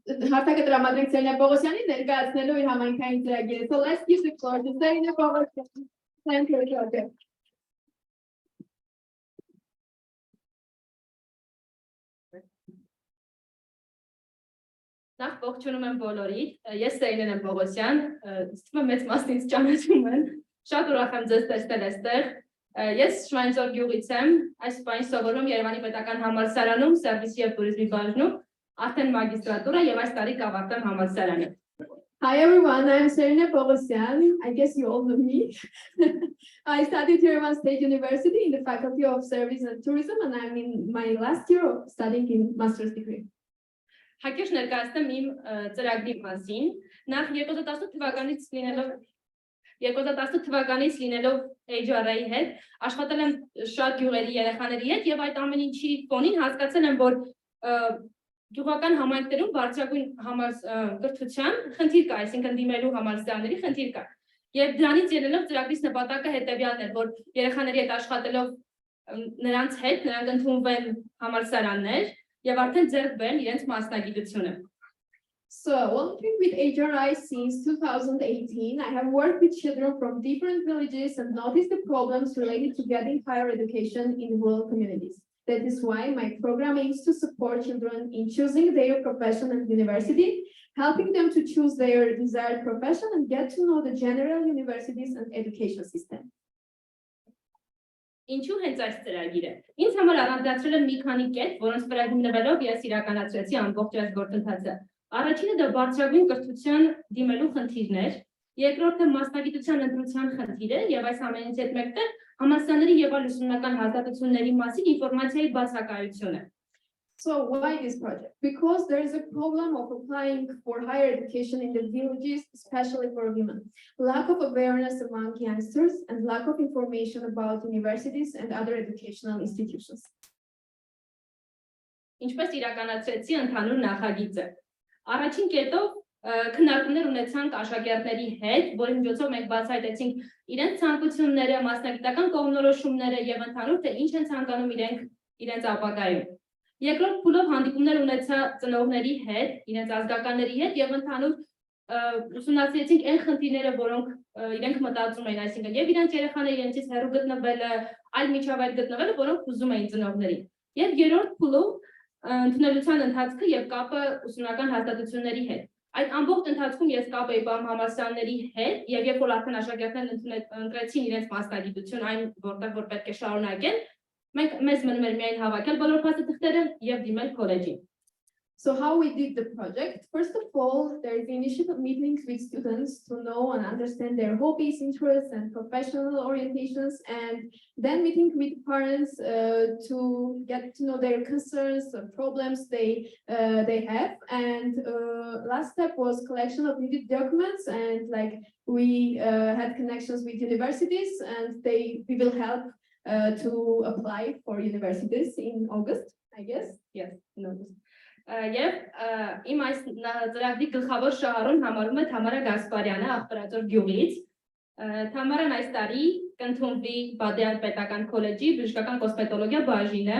հարթակը տրամադրենք Serine Poghosyanին ներկայացնելու իր համայնքային ծրագիրը so let's give the floor to Serine Poghosyan. Thank you. Նախ ողջունում եմ բոլորիդ, ես Serine Poghosyan, ստիպը մեծ մասն ինձ ճանաչում են, շատ ուրախ եմ ձեզ տեսնել այստեղ, ես Շվայնձոր գյուղից եմ, այս պահին սովորում Երևանի պետական համալսարանում, սերվիսի և տուրիզմի բաժնում, արդեն մագիստրատուրա և այս տարի կավարտեմ համալսարանը։ Hi everyone, I'm Serine Poghosyan. I guess you all know me. I studied here at State University in the Faculty of Service and Tourism, and I'm in my last year of studying in master's degree. Հակիրճ ներկայացնեմ իմ ծրագրի մասին, նախ 2018 թվականից լինելով HR-ի հետ, աշխատել եմ շատ գյուղերի երեխաների հետ եւ այդ ամեն ինչի ֆոնին հասկացել եմ, որ գյուղական համայնքներում բարձրագույն կրթության խնդիր կա, այսինքն դիմելու համալսարանների խնդիր կա։ Եվ դրանից ելնելով ծրագրից նպատակը հետեւյալն էր, որ երեխաների հետ աշխատելով նրանց հետ նրանք ընդունվեն համալսարաններ եւ արդեն ձեռք բերեն իրենց մասնագիտությունը։ So, working with HRI since 2018, I have worked with children from different villages and noticed the problems related to getting higher education in rural communities. That is why my program aims to support children in choosing their profession and university, helping them to choose their desired profession and get to know the general universities and education system. Ինչու հենց այս ծրագիրը։ Ինձ համար առանձնացրել եմ մի քանի կետ, որոնց վրա հիմնվելով ես իրականացրեցի ամբողջ այս գործընթացը։ Առաջինը դա բարձրագույն կրթության դիմելու խնդիրն էր, երկրորդը մասնագիտության ընտրության խնդիրը եւ այս ամենից հետ մեկտեղ համալսարանների եւ այլ ուսումնական հաստատությունների մասին ինֆորմացիայի բացակայությունը։ So why this project? Because there is a problem of applying for higher education in the villages, especially for women. Lack of awareness among youngsters and lack of information about universities and other educational institutions. Ինչպես իրականացրեցի ընդհանուր նախագիծը։ Առաջին կետով քննարկումներ ունեցանք աշակերտների հետ, որի միջոցով մենք բացահայտեցինք իրենց ցանկությունները, մասնագիտական կողմնորոշումները եւ ընդհանուր թե ինչ են ցանկանում իրենց ապագայում։ Երկրորդ փուլով հանդիպումներ ունեցա ծնողների հետ, իրենց ազգականների հետ եւ ընդհանուր ուսումնասիրեցինք այն խնդիրները, որոնք իրենք մտածում էին, այսինքն եւ իրենց երեխաները իրենցից հեռու գտնվելը, այլ միջավայր գտնվելը, որոնք ուզում էին ծնողներին։ Եվ երրորդ փուլում ընդունելության ընթացքը եւ կապը ուսումնական հաստատությունների հետ։ Այդ ամբողջ ընթացքում ես կապ էի պահում համալսարանների հետ եւ երբ որ արդեն աշակերտներն ընտրեցին իրենց մասնագիտություն, այն որտեղ որ պետք է շարունակեն, մեզ մնում էր միայն հավաքել բոլոր փաստաթղթերը եւ դիմել քոլեջին։ So how we did the project? First of all, there is the initial meetings with students to know and understand their hobbies, interests, and professional orientations, and then meeting with parents to get to know their concerns, problems they have. And last step was collection of needed documents, and like we had connections with universities, and we will help to apply for universities in August, I guess. Yes, in August. Եվ իմ այս ծրագրի գլխավոր շահառուն համարում է Թամարա Գասպարյանը Akhpradzor գյուղից։ Թամարան այս տարի կընդունվի Վադեան պետական քոլեջի բժշկական կոսմետոլոգիա բաժինը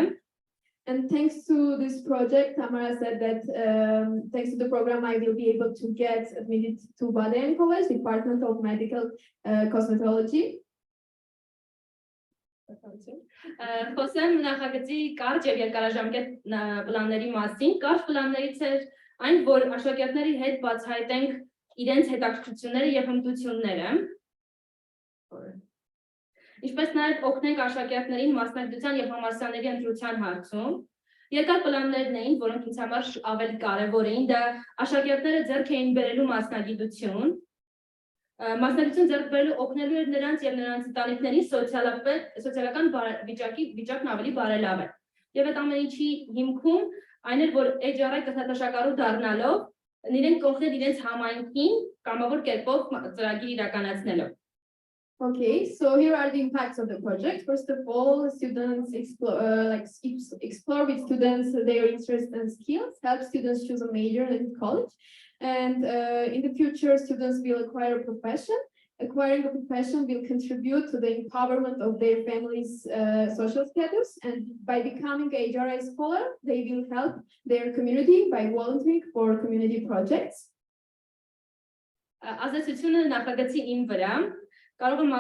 And thanks to this project, Tamara said that thanks to the program, I will be able to get admitted to Balabanian College, Department of Medical Cosmetology. Խոսեմ նախագծի կարճ եւ երկարաժամկետ պլանների մասին։ Կարճ պլաններից է այն, որ աշակերտների հետ բացահայտենք իրենց հետաքրքրությունները եւ հմտությունները։ Ինչպես նաեւ օգնենք աշակերտներին մասնագիտության եւ համալսարանների ընտրության հարցում։ Երկար պլաններն էին, որոնք ինձ համար ավելի կարեւոր էին, դա աշակերտները ձեռք էին բերելու մասնագիտություն։ Մասնագիտություն ձեռք բերելու օգնելու էր նրանց եւ նրանց ընտանիքների սոցիալական վիճակն ավելի բարելավել։ Եվ այդ ամեն ինչի հիմքում այն էր, որ HR-ի կրթատաշակարու դառնալով իրենք կօգնեն իրենց համայնքին կամավոր կերպով ծրագիր իրականացնելով։ Okay, so here are the impacts of the project. First of all, students explore with students their interests and skills, help students choose a major in college. And in the future, students will acquire a profession. Acquiring a profession will contribute to the empowerment of their family's social status. And by becoming a HRI scholar, they will help their community by volunteering for community projects. Ազդեցությունը նախագծի իմ վրա կարող եմ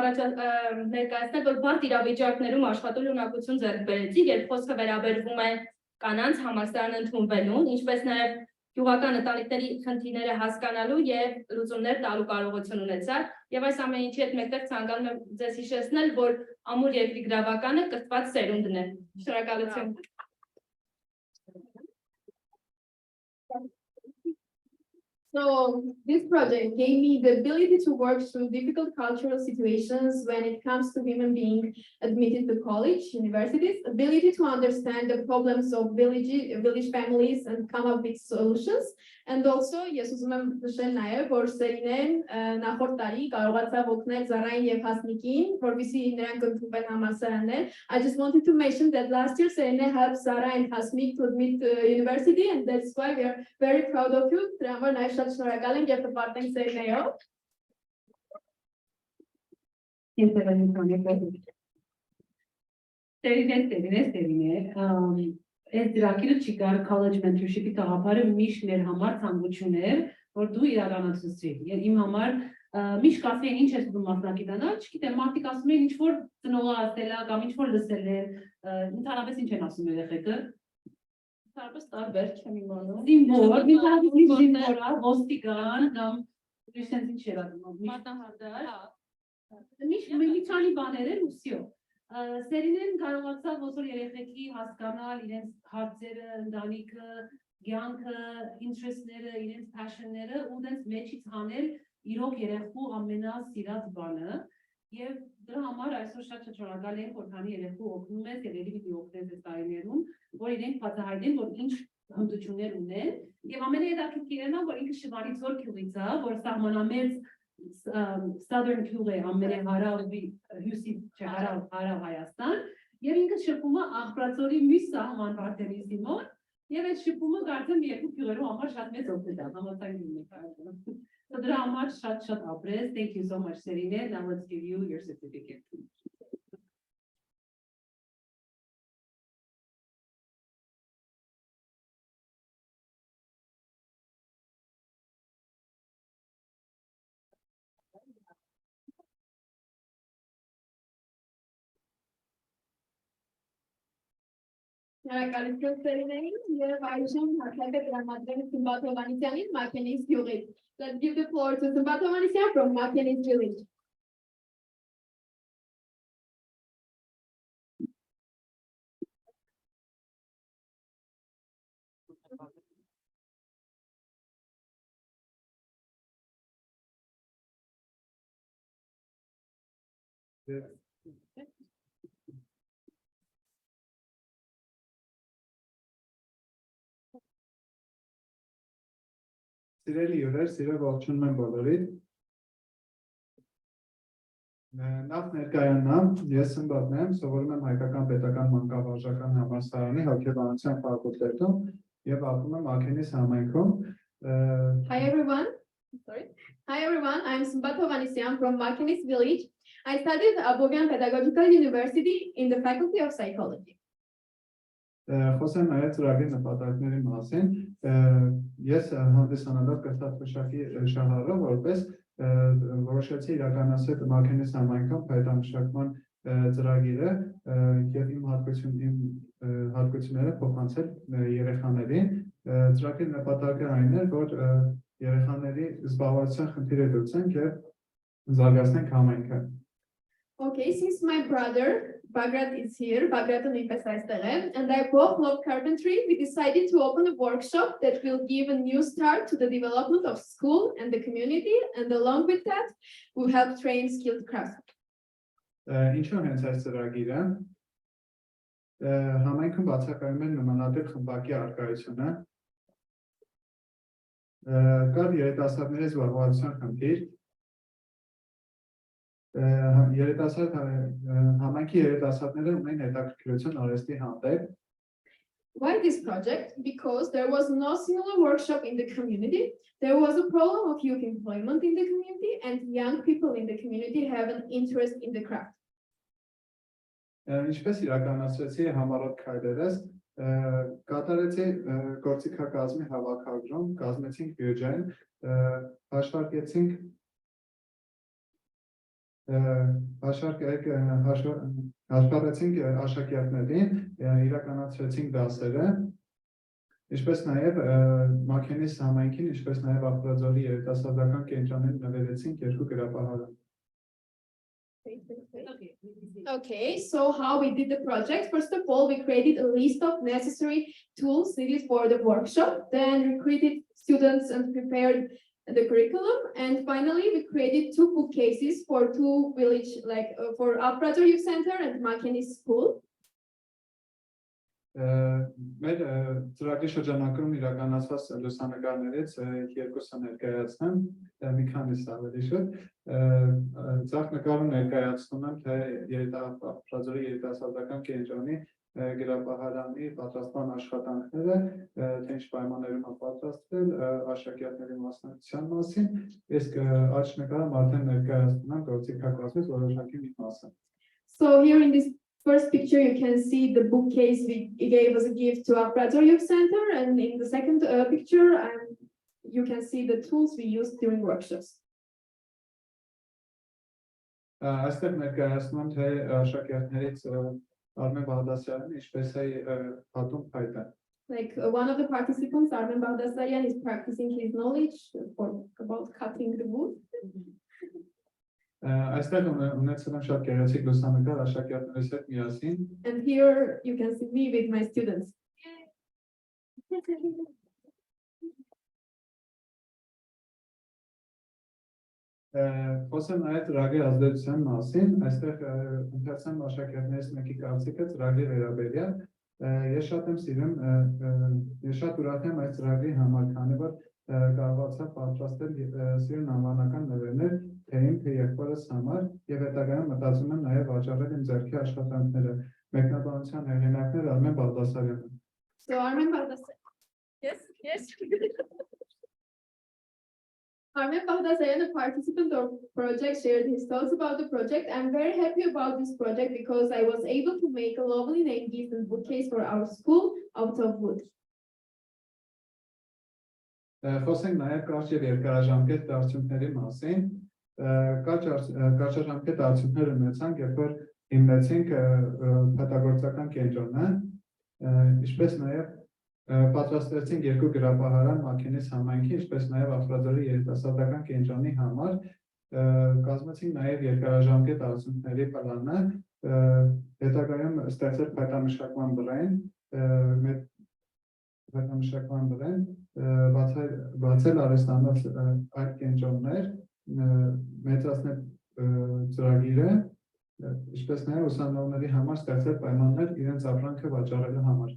ներկայացնել, որ բարդ իրավիճակներում աշխատելու ունակություն ձեռք բերեցի, երբ խոսքը վերաբերվում է կանանց համալսարան ընդունվելուն, ինչպես նաև գյուղական ընտանիքների խնդիրները հասկանալու եւ լուծումներ տալու կարողություն ունեցա, եւ այս ամեն ինչի հետ մեկտեղ ցանկանում եմ ձեզ հիշեցնել, որ ամուր երկրի գրավականը կրթված սերունդն է։ Շնորհակալություն։ So this project gave me the ability to work through difficult cultural situations when it comes to women being admitted to college, universities, ability to understand the problems of village families and come up with solutions. And also, yes, ուզում եմ նշել նաև, որ Serine նախորդ տարի կարողացավ օգնել Zara-ին եւ Hasmik-ին, որովհետեւ նրանք ընդունվեն համալսարաններ. I just wanted to mention that last year Serine helped Zara and Hasmik to admit university, and that's why we are very proud of you. Դրա համար նաև շատ շնորհակալ եմ եւ կպարտենք Serine-ով. Serine. Այս դրակիրը չի կար college mentorship-ի տաղապարը միշտ մեր համար ցանկություն էր, որ դու իրականացրիր։ Եվ իմ համար միշտ կասեին ինչ ես ուզում մասնակցանալ, չգիտեմ, մարդիկ ասում են ինչ որ ծնողը ասել է կամ ինչ որ լսել են, ընդհանրապես ինչ են ասում երեխեքը։ Ընդհանրապես տարբեր չեմ իմանում։ Զինվոր, ոստիկան կամ ուրիշ ինչ էր ասում, մատնահարդար։ Միշտ մի քանի բաներ են ու всё։ Serine-ն կարողացավ ոսոր երեխեքի հասկանալ իրենց հարցերը, ընտանիքը, կյանքը, interest-ները, իրենց passion-ները ու դրանց մեջից հանել իրոք երեխու ամենասիրած բանը եւ դրա համար այսօր շատ շնորհակալ եմ, որ քանի երեխու օգնում ես եւ ելի պիտի օգնես այս տարիներում, որ իրենք բացահայտեն, որ ինչ հմտություններ ունեն եւ ամենահետաքրքիրն է, որ ինքը Շվարիցոր գյուղից է, որ սահմանամերձ Southern գյուղ է, ամենահարավի հյուսիս հարավ Հայաստան եւ ինքը շփում է Akhpradzori մյուս սահման վարդերից մոտ եւ այդ շփումը կարծեմ երկու գյուղերու համար շատ մեծ օգուտ է համաձայնում եք։ So դրա համար շատ ապրես. Thank you so much, Serine. Now let's give you your certificate. Շնորհակալություն Serine-ին եւ այժմ հատկապես դրամատրեմ Smbat Hovhannisyanին Makenis գյուղից. Let's give the floor to Smbat Hovhannisyan from Makenis village. Սիրելի հյուրեր, սիրով ողջունում եմ բոլորիդ։ Նախ ներկայանամ, ես Smbat-ն եմ, սովորում եմ Հայկական պետական մանկավարժական համալսարանի հոգեբանության ֆակուլտետում եւ ապրում եմ Makenis համայնքում։ Hi everyone, I'm Smbat Hovhannisyan from Makenis village. I studied at Abrahamyan Pedagogical University in the Faculty of Psychology. Խոսեմ նաև ծրագրի նպատակների մասին։ Ես հանդիսանալով կրթաթոշակի շահառը որպես որոշեցի իրականացնել Makenis համայնքում փայտամշակման ծրագիրը եւ իմ հատկությունները փոխանցել երեխաներին։ Ծրագրի նպատակը այն էր, որ երեխաների զբաղվածության խնդիրը լուծենք եւ զարգացնենք համայնքը։ Okay, since my brother Bagrat is here, Bagrat and I both love carpentry, we decided to open a workshop that will give a new start to the development of school and the community, and along with that, we'll help train skilled craftsmen. Ինչու հենց այս ծրագիրը համայնքում բացակայում են նմանատիպ խմբակի առկայությունը, կար երիտասարդների զբաղվածության խնդիր, համայնքի երիտասարդները ունեն հետաքրքրություն արհեստի հանդեպ. Why this project? Because there was no similar workshop in the community. There was a problem of youth employment in the community, and young people in the community have an interest in the craft. Ինչպես իրականացրեցի համառոտ քայլերս, կատարեցի գործիքակազմի հավաքագրում, կազմեցինք բյուջեն, հաշվառեցինք աշակերտներին, իրականացրեցինք դասերը, ինչպես նաև Makenis համայնքին, ինչպես նաև Akhpradzori երիտասարդական կենտրոնին նվիրեցինք երկու գրապահարան։ Okay, so how we did the project? First of all, we created a list of necessary tools needed for the workshop, then recruited students and prepared the curriculum, and finally we created two bookcases for two village, for Akhpradzor Youth Center and Makenis School. Մեր ծրագրի շրջանակում իրականացված լուսանկարներից երկուսը ներկայացնեմ, մի քանիսը ավելի շուտ, ձախ նկարում ներկայացնում եմ, թե Akhpradzori երիտասարդական կենտրոնի գրապահարանի պատրաստման աշխատանքները, թե ինչ պայմաններում է պատրաստվել, աշակերտների մասնակցության մասին, իսկ աջ նկարում արդեն ներկայացնում եմ գործիքակազմից որոշակի մի մասը։ So here in this first picture, you can see the bookcase we gave as a gift to Akhpradzor Youth Center, and in the second picture, you can see the tools we used during workshops. Այստեղ ներկայացնում եմ, թե աշակերտներից Armen Bakhtiaryan ինչպես է հատում փայտը։ Like one of the participants, Armen Bakhtiaryan, is practicing his knowledge about cutting the wood. Այստեղ ունեցել եմ շատ գեղեցիկ լուսանկար աշակերտներից հետ միասին։ And here you can see me with my students. Խոսեմ այդ ծրագրի ազդեցության մասին, այստեղ ընթերցեմ աշակերտներից մեկի կարծիքը ծրագրի վերաբերյալ։ Ես շատ եմ սիրում, ես շատ ուրախ եմ այս ծրագրի համար, քանի որ կարողացա պատրաստել սիրուն անվանական նվերներ թե իմ թե եղբորս համար եւ հետագայում մտածում եմ նաեւ վաճառել իմ ձեռքի աշխատանքները։ Մեկնաբանության հեղինակներ Armen Bakhtiaryan։ So Armen Bakhtiaryan. Yes. Armen Bakhtiaryan, a participant of the project, shared his thoughts about the project. I'm very happy about this project because I was able to make a lovely name gift and bookcase for our school out of wood. Խոսենք նաև կարճ եւ երկարաժամկետ արդյունքների մասին։ Կարճաժամկետ արդյունքներ ունեցանք, երբ որ հիմնեցինք փաթագործական կենտրոնը, ինչպես նաև պատրաստեցինք երկու գրապահարան Makenis համայնքի, ինչպես նաև Akhpradzori երիտասարդական կենտրոնի համար, կազմեցինք նաև երկարաժամկետ արդյունքների պլանը, հետագայում ստեղծել փայտամշակման բրենդ, բացել արհեստանոց այդ կենտրոններ, մեծացնել ծրագիրը, ինչպես նաև ուսանողների համար ստեղծել պայմաններ իրենց ապրանքը վաճառելու համար։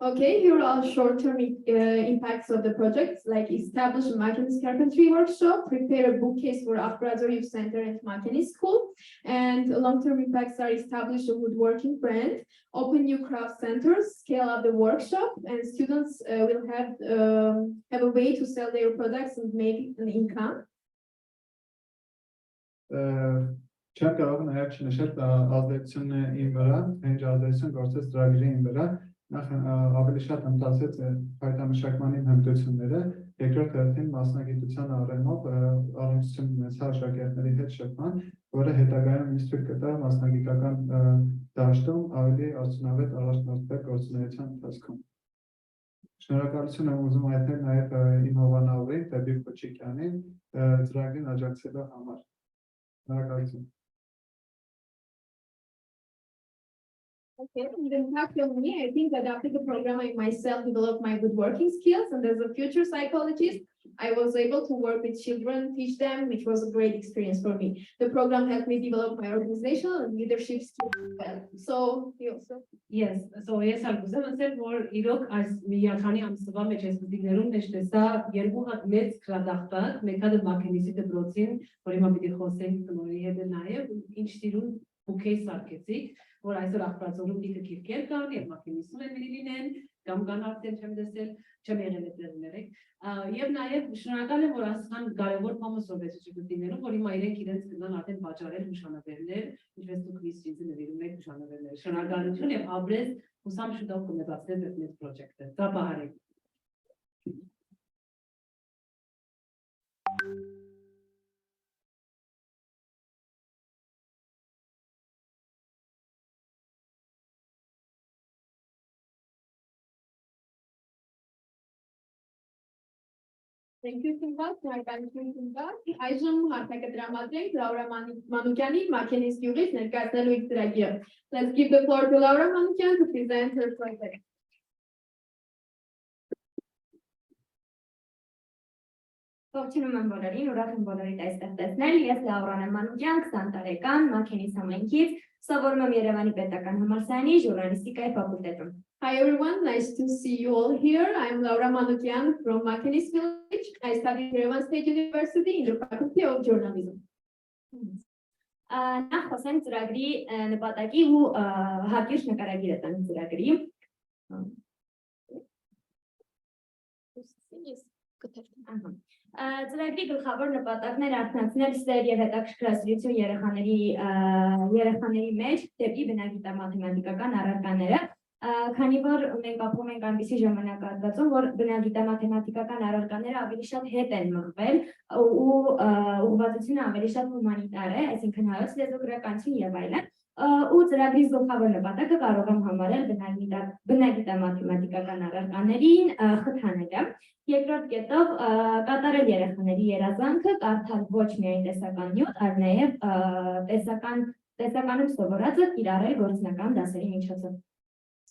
Okay, here are short-term impacts of the project, like establish a Makenis Carpentry workshop, prepare a bookcase for Akhpradzor Youth Center and Makenis School, and long-term impacts are establish a woodworking brand, open new craft centers, scale up the workshop, and students will have a way to sell their products and make an income. Չեմ կարող նաև չնշել ազդեցությունը իմ վրա, ինչ ազդեցություն գործեց ծրագրի իմ վրա, ավելի շատ ընթացեց հայտարարության հմտությունները, երկրորդ հերթին մասնագիտության առումով առնչություն ունեցավ աշակերտների հետ շփման, որը հետագայում ինձ թույլ կտա մասնագիտական դաշտում ավելի արդյունավետ առաջնորդվել գործունեության ընթացքում։ Շնորհակալություն եմ ուզում հայտնել նաև իմ հովանավորին Վրեջ Bakhtiaryanին ծրագրին աջակցելու համար։ Շնորհակալություն։ Okay, the impact on me, I think that after the program I myself developed my woodworking skills, and as a future psychologist, I was able to work with children, teach them, which was a great experience for me. The program helped me develop my organizational and leadership skills as well. So, you also? Yes, so ես ալգուզեմ ասել, որ իրոք այս միականի ամսվա մեջ ես մտիկներում մեջ տեսա երկու հատ մեծ քրադախտակ, մեկ հատը Makenis-ի դպրոցին, որ հիմա պիտի խոսենք տնօրենի հետ նաև, ինչ տիրուն բուքեի սարքեցիք, որ այսօր Akhpradzor-ում լիքը գիրքեր կան եւ Makenis-ում են լինեն, կամ կան արդեն չեմ տեսել, չեմ եղել այդտեղ ներեք, եւ նաեւ շնորհակալ եմ, որ ասան կարևոր բանը սովետություններում, որ հիմա իրենք կնան արդեն վաճառել հուշանվերներ, ինչպես դուք Միսրիզը նվիրում եք հուշանվերներ, շնորհակալություն եւ ապրես հուսամ շուտով կմեծացնեք այդ մեծ պրոջեկտը, ծափահարեք։ Thank you, Smbat. Այժմ հարտակտրամադրենք Laura Manukyanի Makenis գյուղից ներկայացնելու իր ծրագիրը։ Let's give the floor to Laura Manukyan to present her project. Ողջունում եմ բոլորին, ուրախ եմ բոլորիդ այստեղ տեսնել։ Ես Laura Manukyan, 20 տարեկան, Makenis համայնքից, սովորում եմ Երևանի պետական համալսարանի ժուրնալիստիկայի ֆակուլտետում։ Hi everyone, nice to see you all here. I'm Laura Manukyan from Makenis village. I studied at Yerevan State University in the Faculty of Journalism. Նախ խոսենք ծրագրի նպատակի ու հակիրճ նկարագիրը տանք ծրագրի։ Ծրագրի գլխավոր նպատակն էր արթնացնել սեր եւ հետաքրքրասիրություն երեխաների մեջ դեպի բնագիտամաթեմատիկական առարկաները, քանի որ մենք ապրում ենք այնպիսի ժամանակահատվածում, որ բնագիտամաթեմատիկական առարկաները ավելի շատ հետ են մղվել ու ուղղվածությունը ավելի շատ հումանիտար է, այսինքն հայոց լեզու, գրականություն եւ այլն, ու ծրագրի գլխավոր նպատակը կարող եմ համարել բնագիտամաթեմատիկական առարկաներին խթանելը։ Երկրորդ կետով կատարել երեխաների երազանքը, կարդալ ոչ միայն տեսական նյութ, այլ նաև տեսականում սովորածը կիրառել գործնական դասերի միջոցով։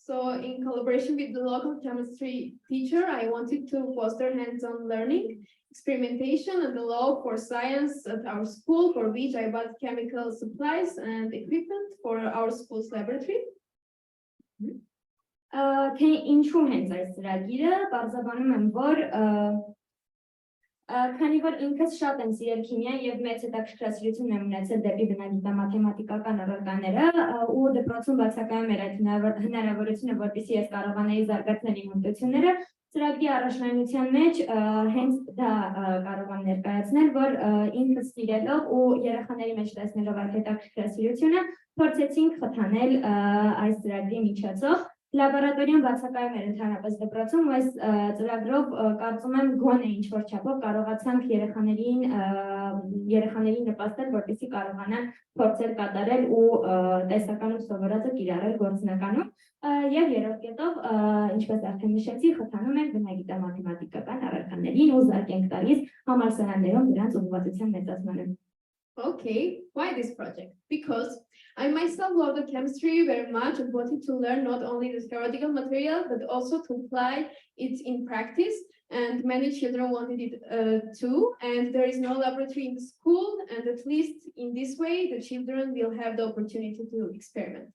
So in collaboration with the local chemistry teacher, I wanted to foster hands-on learning, experimentation and the love for science at our school, for which I bought chemical supplies and equipment for our school's laboratory. Թե ինչու հենց այս ծրագիրը, բարձրաբանում եմ, որ քանի որ ինքս շատ եմ սիրել քիմիան եւ մեծ հետաքրքրասիրություն եմ ունեցել դեպի բնագիտամաթեմատիկական առարկաները ու դպրոցում բացակայում էր այդ հնարավորությունը, որպեսզի ես կարողանայի զարգացնել իմ հմտությունները, ծրագրի առաջնայնության մեջ հենց դա կարող եմ ներկայացնել, որ ինքս սիրելով ու երեխաների մեջ տեսնելով այդ հետաքրքրասիրությունը փորձեցինք խթանել այս ծրագրի միջոցով։ Լաբորատորիան բացակայում էր ընդհանրապես դպրոցում, ու այս ծրագրով կարծում եմ գոնե ինչ-որ չափով կարողացանք երեխաներին նպաստել, որպեսզի կարողանան փորձել կատարել ու տեսականում սովորածը կիրառել գործնականում, եւ երրորդ կետով, ինչպես արդեն նշեցի, խթանում ենք բնագիտամաթեմատիկական առարկաներին ու զարկ ենք տալիս համալսարաններում դրանց ուղղվածության մեծացմանը։ Okay, why this project? Because I myself love the chemistry very much and wanted to learn not only the theoretical material, but also to apply it in practice. And many children wanted it too. And there is no laboratory in the school. And at least in this way, the children will have the opportunity to experiment.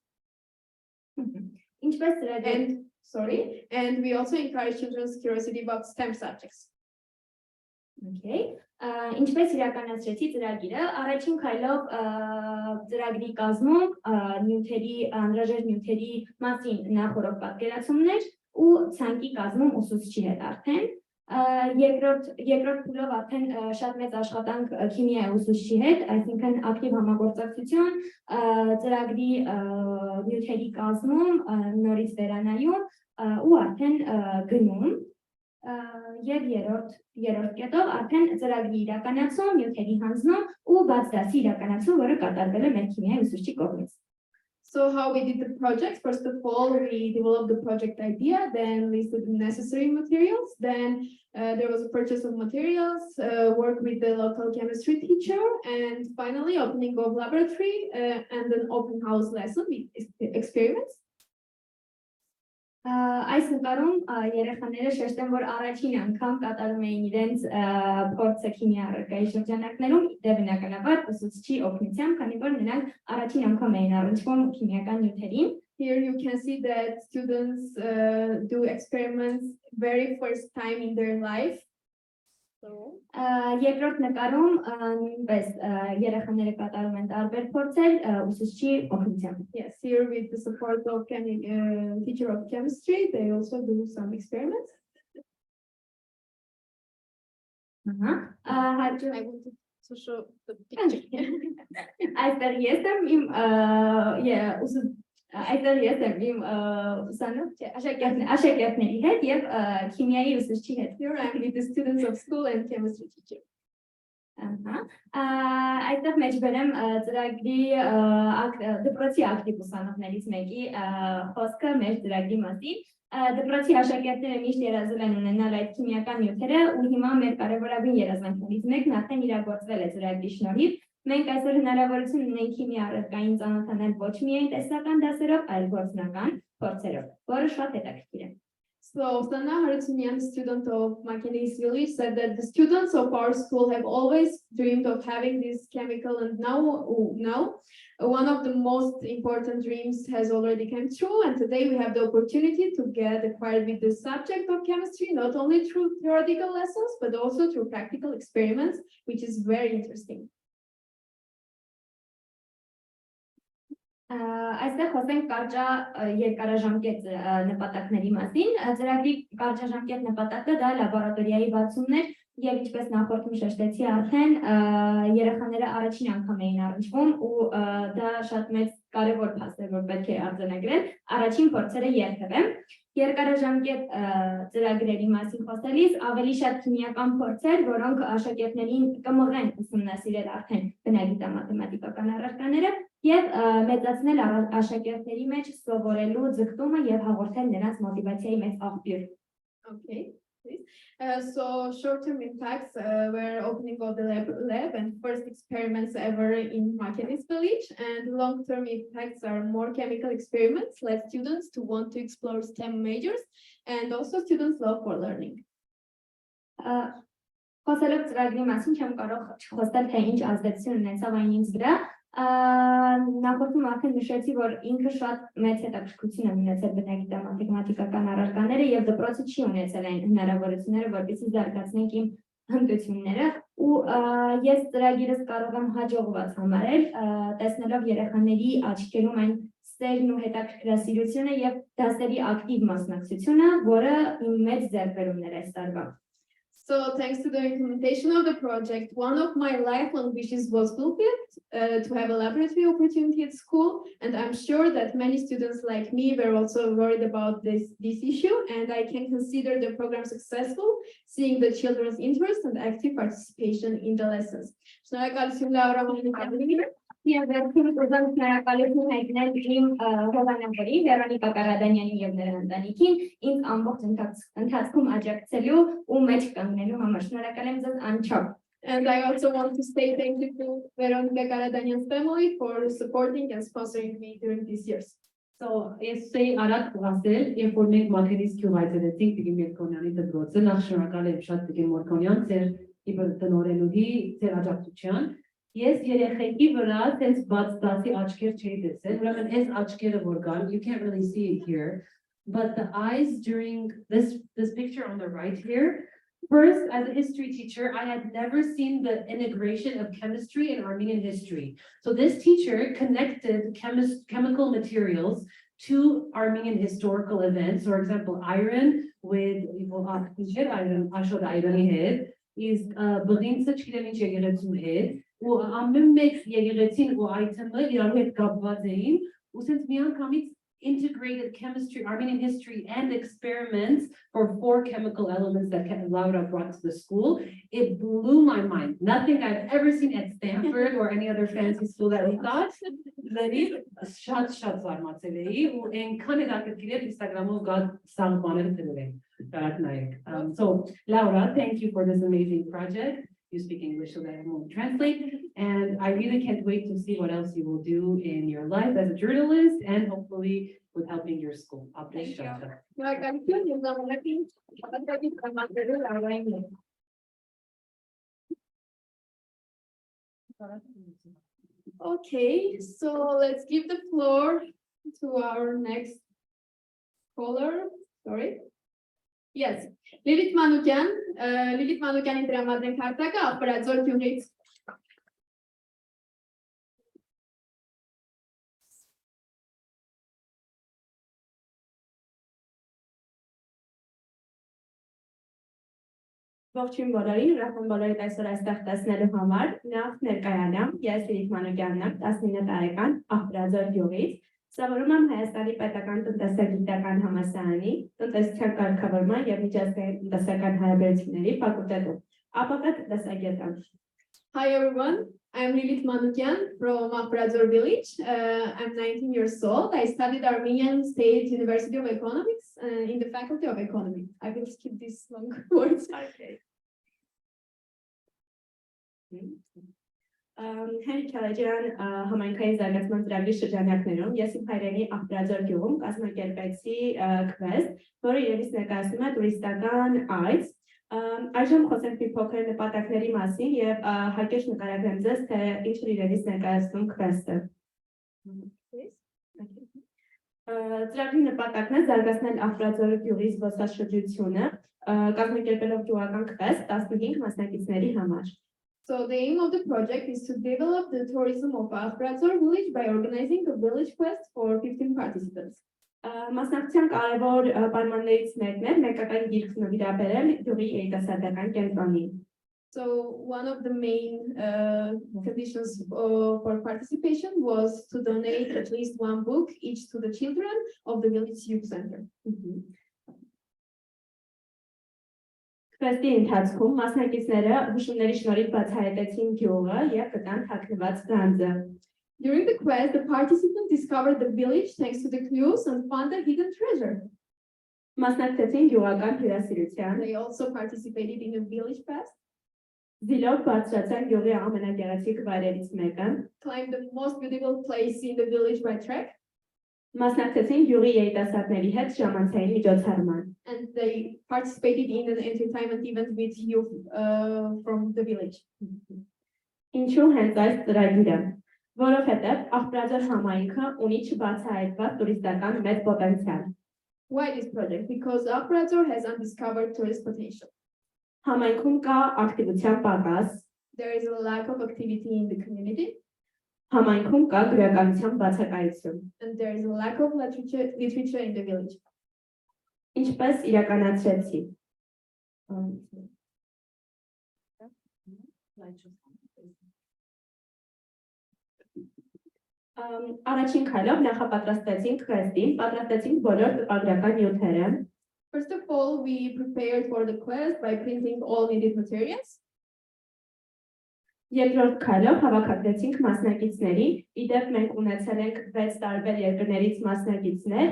And we also encourage children's curiosity about STEM subjects. Okay. Ինչպես իրականացրեցի ծրագիրը, առաջին քայլով ծրագրի կազմում անհրաժեշտ նյութերի մասին նախորդ պատկերացումներ ու ցանկի կազմում ուսուցչի հետ արդեն, Երկրորդ փուլով արդեն շատ մեծ աշխատանք քիմիայի ուսուցչի հետ, այսինքն ակտիվ համագործակցություն, ծրագրի նյութերի կազմում, նորից վերանայում ու արդեն գնում եւ երրորդ կետով արդեն ծրագրի իրականացում, նյութերի հանձնում ու բաց դասի իրականացում, որը կատարվել է մեր քիմիայի ուսուցչի կողմից։ So how we did the project, first of all, we developed the project idea, then listed the necessary materials, then there was a purchase of materials, work with the local chemistry teacher, and finally opening of laboratory and an open house lesson with experiments. Այս նկարում երեխաները շեշտեն, որ առաջին անգամ կատարում էին իրենց փորձը քիմիա առարկայի շրջանակներում, դե բնականաբար ուսուցչի օգնությամբ, քանի որ նրանք առաջին անգամ էին առնչվում քիմիական նյութերին։ Here you can see that students do experiments very first time in their life. Երկրորդ նկարում նույնպես երեխաները կատարում են տարբեր փորձեր ուսուցչի օգնությամբ։ Yes, here with the support of teacher of chemistry, they also do some experiments. I wanted to show the picture. Այստեղ ես եմ իմ աշակերտների հետ եւ քիմիայի ուսուցչի հետ։ Here I am with the students of school and chemistry teacher. Այստեղ մեջ բերեմ ծրագրի դպրոցի ակտիվ ուսանողներից մեկի խոսքը մեր ծրագրի մասին։ Դպրոցի աշակերտները միշտ երազել են ունենալ այդ քիմիական նյութերը ու հիմա մեր կարևորագույն երազանքներից մեկն արդեն իրագործվել է ծրագրի շնորհիվ։ Մենք այսօր հնարավորություն ունենք քիմիա առարկային ծանոթանալ ոչ միայն տեսական դասերով, այլ գործնական փորձերով, որը շատ հետաքրքիր է։ So Sana Haratunian, student of Makenis village, said that the students of our school have always dreamed of having this chemical, and now one of the most important dreams has already come true, and today we have the opportunity to get acquired with the subject of chemistry, not only through theoretical lessons, but also through practical experiments, which is very interesting. Այստեղ խոսենք երկարաժամկետ նպատակների մասին։ Ծրագրի կարճաժամկետ նպատակը դա լաբորատորիայի բացումն էր եւ ինչպես նախորդում շեշտեցի արդեն երեխաները առաջին անգամ էին առնչվում ու դա շատ մեծ կարևոր փաստ է, որ պետք է արձանագրել առաջին փորձերը երբևէ։ Երկարաժամկետ ծրագրերի մասին խոսելիս ավելի շատ քիմիական փորձեր, որոնք աշակերտներին կմղեն ուսումնասիրել արդեն բնագիտամաթեմատիկական առարկաները եւ մեծացնել աշակերտների մեջ սովորելու ձգտումը եւ հաղորդել նրանց մոտիվացիայի մեծ աղբյուր։ Okay. So short-term impacts were opening of the lab and first experiments ever in Makenis village, and long-term impacts are more chemical experiments, led students to want to explore STEM majors, and also students' love for learning. Խոսելով ծրագրի մասին չեմ կարող չխոսել, թե ինչ ազդեցություն ունեցավ այն ինձ վրա։ Նախորդում արդեն նշեցի, որ ինքը շատ մեծ հետաքրքրություն է ունեցել բնագիտամաթեմատիկական առարկաները եւ դպրոցը չի ունեցել այն հնարավորությունները, որպեսզի զարգացնենք իմ հմտությունները ու ես ծրագիրս կարող եմ հաջողված համարել, տեսնելով երեխաների աչքերում այն սերն ու հետաքրքրասիրությունը եւ դասերի ակտիվ մասնակցությունը, որը իմ մեծ ձեռքբերումներ է այս տարվա։ So thanks to the implementation of the project, one of my lifelong wishes was fulfilled to have a laboratory opportunity at school. And I'm sure that many students like me were also worried about this issue. And I can consider the program successful, seeing the children's interest and active participation in the lessons. Եվ վերջին ուզում շնորհակալություն հայտնել իմ Hovhannisyanին, Carpentry եւ նրա ընտանիքին ինձ ամբողջ ընթացքում աջակցելու ու մեջ կանգնելու համար։ Շնորհակալ եմ ձեզ անչափ։ And I also want to say thank you to Carpentry's family for supporting and sponsoring me during these years. So ես էի արագ կասել, երբ որ մենք Makenis գյուղայցելեցինք Տիկին Մրկոնյանի դպրոցը, նախ շնորհակալ եմ շատ Տիկին Մրկոնյան, ձեր տնօրենուհի, ձեր աջակցության։ Yes, երեխեքի վրա տես բաց դասի աչքեր չէի տեսել, ուրեմն այս աչքերը որ կան, you can't really see it here, but the eyes during this picture on the right here, first as a history teacher, I had never seen the integration of chemistry and Armenian history. So this teacher connected chemical materials to Armenian historical events. For example, iron with Ashot Gabrielyan is բղինցը չգիտեմ ինչ եկեղեցու հետ ու ամեն մեկ եկեղեցին ու item-ը իրար հետ կապված էին ու since միանգամից integrated chemistry, Armenian history, and experiments for 4 chemical elements that Laura brought to the school. It blew my mind. Nothing I've ever seen at Stanford or any other fancy school that we thought. Շատ զարմացել էի ու այնքան հետաքրքիր Instagram-ով գա սաղ բաներ դրել. So Laura, thank you for this amazing project. You speak English so that I won't translate. And I really can't wait to see what else you will do in your life as a journalist and hopefully with helping your school. Okay, so let's give the floor to our next caller. Sorry. Yes, Lilit Manukyan. Lilit Manukyan տրամադրենք հարթակը Akhpradzor գյուղից. Ողջույն բոլորին, ուրախ եմ բոլորիդ այսօր այստեղ տեսնելու համար։ Նախ ներկայանամ, ես Lilit Manukyanն եմ, 19 տարեկան, Akhpradzor գյուղից։ Սովորում եմ Հայաստանի պետական տնտեսագիտական համալսարանի տնտեսության կարգավորման եւ միջազգային տնտեսական հարաբերությունների ֆակուլտետում։ Ապակա տնտեսագետ եմ։ Hi everyone, I'm Lilit Manukyan from Akhpradzor village. I'm 19 years old. I studied Armenian State University of Economics in the Faculty of Economics. I will skip these long words. Okay. Henry Keledjian համայնքային զարգացման ծրագրի շրջանակներում ես իմ հայրենի Akhpradzor գյուղում կազմակերպեցի քվեստ, որը իրենից ներկայացնում է տուրիստական այց։ Այժմ խոսենք մի փոքր նպատակների մասին եւ հակեշ նկարագրեմ ձեզ, թե ինչ է իրենից ներկայացնում քվեստը։ Ծրագրի նպատակն է զարգացնել Akhpradzor գյուղի զբոսաշրջությունը, կազմակերպելով գյուղական քվեստ 15 մասնակիցների համար։ So the aim of the project is to develop the tourism of Akhpradzor village by organizing a village quest for 15 participants. Մասնակցության կարևոր պայմաններից մեկն է մեկական գիրք նվիրաբերել գյուղի երիտասարդական կենտրոնին։ So one of the main conditions for participation was to donate at least one book each to the children of the village youth center. Քվեստի ընթացքում մասնակիցները հուշումների շնորհիվ բացահայտեցին գյուղը եւ գտան թաքնված գանձը։ During the quest, the participants discovered the village thanks to the clues and found a hidden treasure. Մասնակցեցին գյուղական հյուրասիրության։ They also participated in a village fest. Զիլով բարձրացան գյուղի ամենագեղեցիկ վայրերից մեկը։ Climbed the most beautiful place in the village by trek. Մասնակցեցին գյուղի երիտասարդների հետ ժամանցային միջոցառման։ And they participated in an entertainment event with youth from the village. Ինչու հենց այս ծրագիրը, որովհետև Akhpradzor համայնքը ունի չբացահայտված տուրիստական մեծ պոտենցիալ։ Why this project? Because Akhpradzor has undiscovered tourist potential. Համայնքում կա ակտիվության պակաս, There is a lack of activity in the community, համայնքում կա գրականության բացակայություն։ and there is a lack of literature in the village. Ինչպես իրականացրեցի։ Առաջին քայլով նախապատրաստեցինք քվեստին, պատրաստեցինք բոլոր տպագրական նյութերը։ First of all, we prepared for the quest by printing all needed materials. Երկրորդ քայլով հավաքագրեցինք մասնակիցների, իդեպ մենք ունեցել ենք 6 տարբեր երկրներից մասնակիցներ,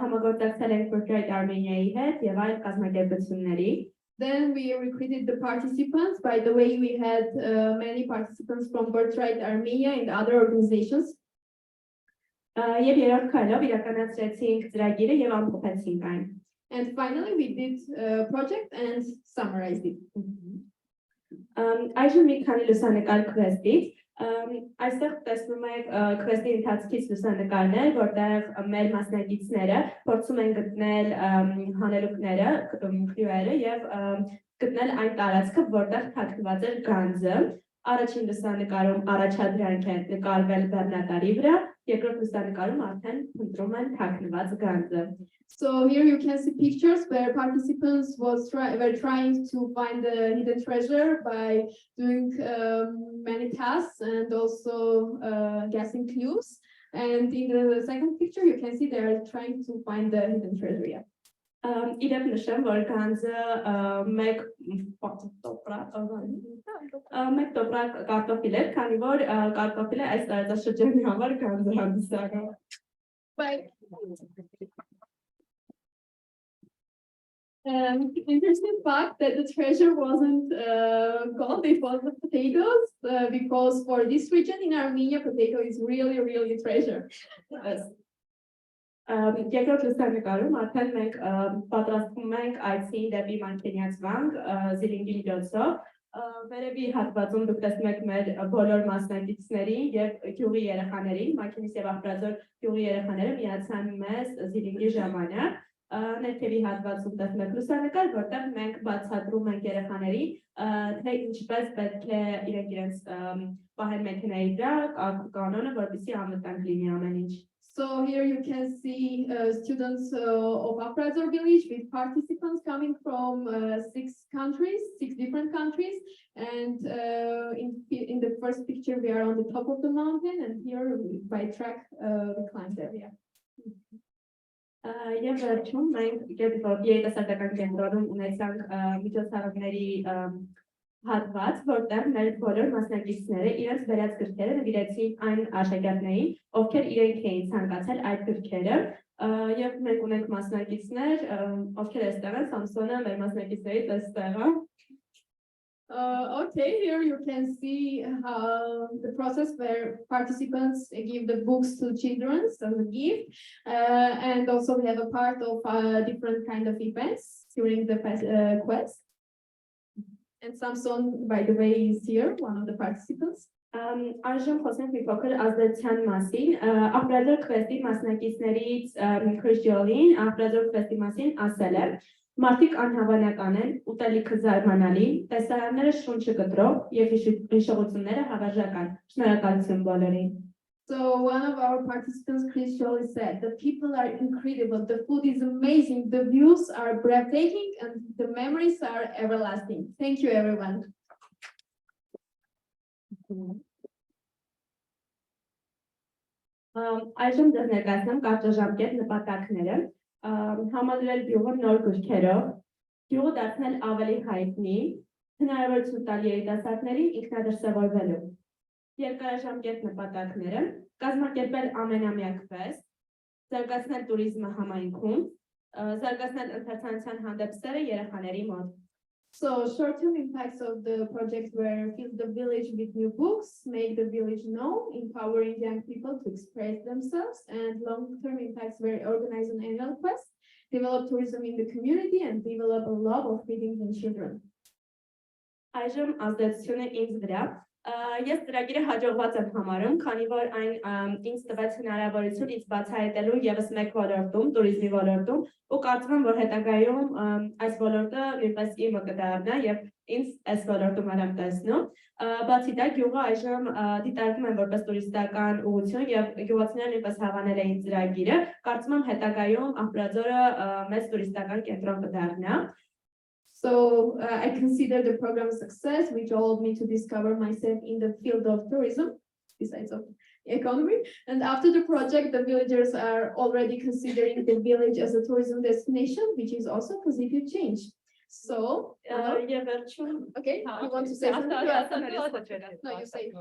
համագործակցել ենք Portrait Armenia-ի հետ եւ այլ կազմակերպությունների։ Then we recruited the participants. By the way, we had many participants from Portrait Armenia and other organizations. Եվ երրորդ քայլով իրականացրեցինք ծրագիրը եւ ամփոփեցինք այն։ And finally, we did a project and summarized it. Այժմ մի քանի լուսանկար քվեստից, այստեղ տեսնում եք քվեստի ընթացքից լուսանկարներ, որտեղ մեր մասնակիցները փորձում են գտնել հանելուկները, խյուերը եւ գտնել այն տարածքը, որտեղ թաքնված էր գանձը։ Առաջին լուսանկարում առաջադրանք է նկարվել բեռնատարի վրա, երկրորդ լուսանկարում արդեն փնտրում են թաքնված գանձը։ So here you can see pictures where participants were trying to find the hidden treasure by doing many tasks and also guessing clues. And in the second picture, you can see they are trying to find the hidden treasure. Yeah. Իրեմ նշեմ, որ գանձը մեկ տոպրակ կարտոֆիլ է, քանի որ կարտոֆիլը այս տարածաշրջանի համար գանձը հանդիսանում։ Interesting fact that the treasure wasn't gold, it was the potatoes, because for this region in Armenia, potato is really treasure. Yes. Երկրորդ լուսանկարում արդեն մենք պատրաստվում ենք այցի դեպի Manukyan վանք զիլինգի միջոցով։ Վերևի հատվածում դուք տեսնում եք մեր բոլոր մասնակիցներին եւ գյուղի երեխաներին, Makenis եւ Akhpradzor գյուղի երեխաները միացան մեզ զիլինգի ժամանակ։ Ներքևի հատվածում տեսնում եք լուսանկար, որտեղ մենք բացատրում ենք երեխաներին, թե ինչպես պետք է իրենց պահել մեքենայի վրա կանոնը, որպեսզի անվտանգ լինի ամեն ինչ։ So here you can see students of Akhpradzor village with participants coming from 6 different countries. And in the first picture, we are on the top of the mountain, and here by track we climb there. Yeah. Եվ վերջում մենք երիտասարդական կենտրոնում ունեցանք միջոցառումների հատված, որտեղ մեր բոլոր մասնակիցները իրենց բերած գրքերը նվիրեցին այն աշակերտներին, ովքեր իրենք էին ցանկացել այդ գրքերը, եւ մենք ունենք մասնակիցներ, ովքեր այստեղ են, Սամսոնը մեր մասնակիցներից այստեղ է։ Okay, here you can see the process where participants give the books to children as a gift, and also we have a part of different kind of events during the quest. And Samson, by the way, is here, one of the participants. Այժմ խոսենք մի փոքր ազդեցության մասին։ Akhpradzor quest-ի մասնակիցներից Mkrtchyan Akhpradzor quest-ի մասին ասել է. Մարդիկ անհավանական են, ուտելիքը զարմանալի, տեսարանները շունչը կտրող եւ հիշողությունները հավերժական։ Շնորհակալություն բոլորին։ So one of our participants, Mkrtchyan, said, the people are incredible, the food is amazing, the views are breathtaking, and the memories are everlasting. Thank you, everyone. Այժմ ձեզ ներկայացնեմ կարճաժամկետ նպատակները, համալրել գյուղը նոր գրքերով, գյուղը դարձնել ավելի հայտնի, հնարավորություն տալ երիտասարդներին ինքնադրսևորվելու։ Երկարաժամկետ նպատակները, կազմակերպել ամենամյա quest, զարգացնել туриզմը համայնքում, զարգացնել ընթերցանության հանդեպ սերը երեխաների մոտ։ So short-term impacts of the project were fill the village with new books, make the village known, empowering young people to express themselves, and long-term impacts were organize an annual quest, develop tourism in the community, and develop a love of reading in children. Այժմ ազդեցությունը ինձ վրա։ Ես ծրագիրը հաջողված եմ համարում, քանի որ այն ինձ տվեց հնարավորություն ինձ բացահայտելու եւս մեկ ոլորտում, туриզմի ոլորտում, ու կարծում եմ, որ հետագայում այս ոլորտը նույնպես իմը կդառնա եւ ինձ այս ոլորտում եմ տեսնում։ Բացի դա, գյուղը այժմ դիտարկվում է որպես տուրիստական ուղղություն եւ գյուղացիները նույնպես հավանել էին ծրագիրը։ Կարծում եմ հետագայում Akhpradzor-ը մեծ տուրիստական կենտրոն կդառնա։ So I consider the program a success, which allowed me to discover myself in the field of tourism, besides of economy. And after the project, the villagers are already considering the village as a tourism destination, which is also positive change. So, okay, you want to say something? No, you say.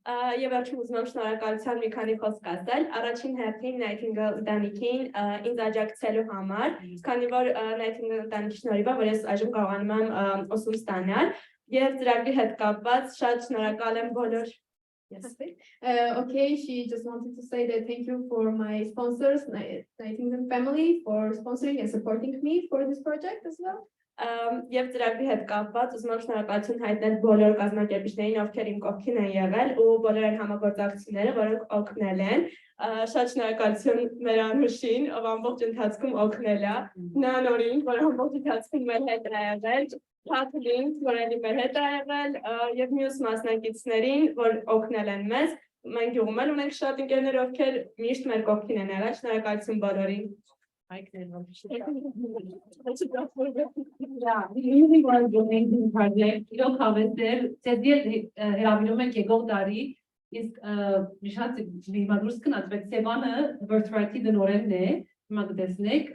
Եվ վերջում ուզում եմ շնորհակալության մի քանի խոսք ասել։ Առաջին հերթին Nightingale ընտանիքին ինձ աջակցելու համար, քանի որ Nightingale ընտանիքի շնորհիվ է, որ ես այժմ կարողանում եմ ուսում ստանալ, եւ ծրագրի հետ կապված շատ շնորհակալ եմ բոլոր։ Yes. Okay, she just wanted to say that thank you for my sponsors, Nightingale family, for sponsoring and supporting me for this project as well. Եվ ծրագրի հետ կապված ուզում եմ շնորհակալություն հայտնել բոլոր կազմակերպիչներին, ովքեր իմ կողքին են եղել ու բոլոր այն համագործակցությունները, որոնք օգնել են։ Շատ շնորհակալություն մեր Անուշին, ով ամբողջ ընթացքում օգնել է, Նանորին, որ ամբողջ ընթացքում մեր հետ է եղել, Tatulին, որ ելի մեր հետ է եղել, եւ մյուս մասնակիցներին, որ օգնել են մեզ։ Մենք գյուղում էլ ունենք շատ ընկերներ, ովքեր միշտ մեր կողքին են եղել, շնորհակալություն բոլորին։ Really was doing project, իրոք հավեսեր, ծեզիել հրավիրում ենք եկող տարի, իսկ շատ դիմադրուս կնած, բայց Սևանը birthright-ի դնորենն է, հիմա կտեսնեք,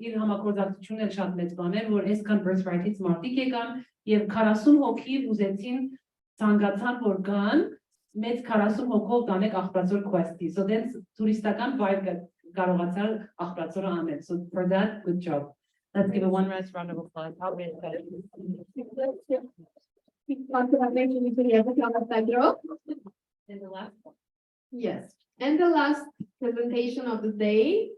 իր համագործակցությունն էլ շատ մեծ բան է, որ այսքան birthright-ից մարդիկ եկան եւ 40 հոգի ուզեցին ցանկացան որ գան, մեծ 40 հոգով տանեք Akhpradzor quest-ի, so then տուրիստական vibe կարողացար Akhpradzor-ը անել, so for that, good job. Let's give it one last round of applause. How great is that? And the last one. Yes, and the last presentation of the day.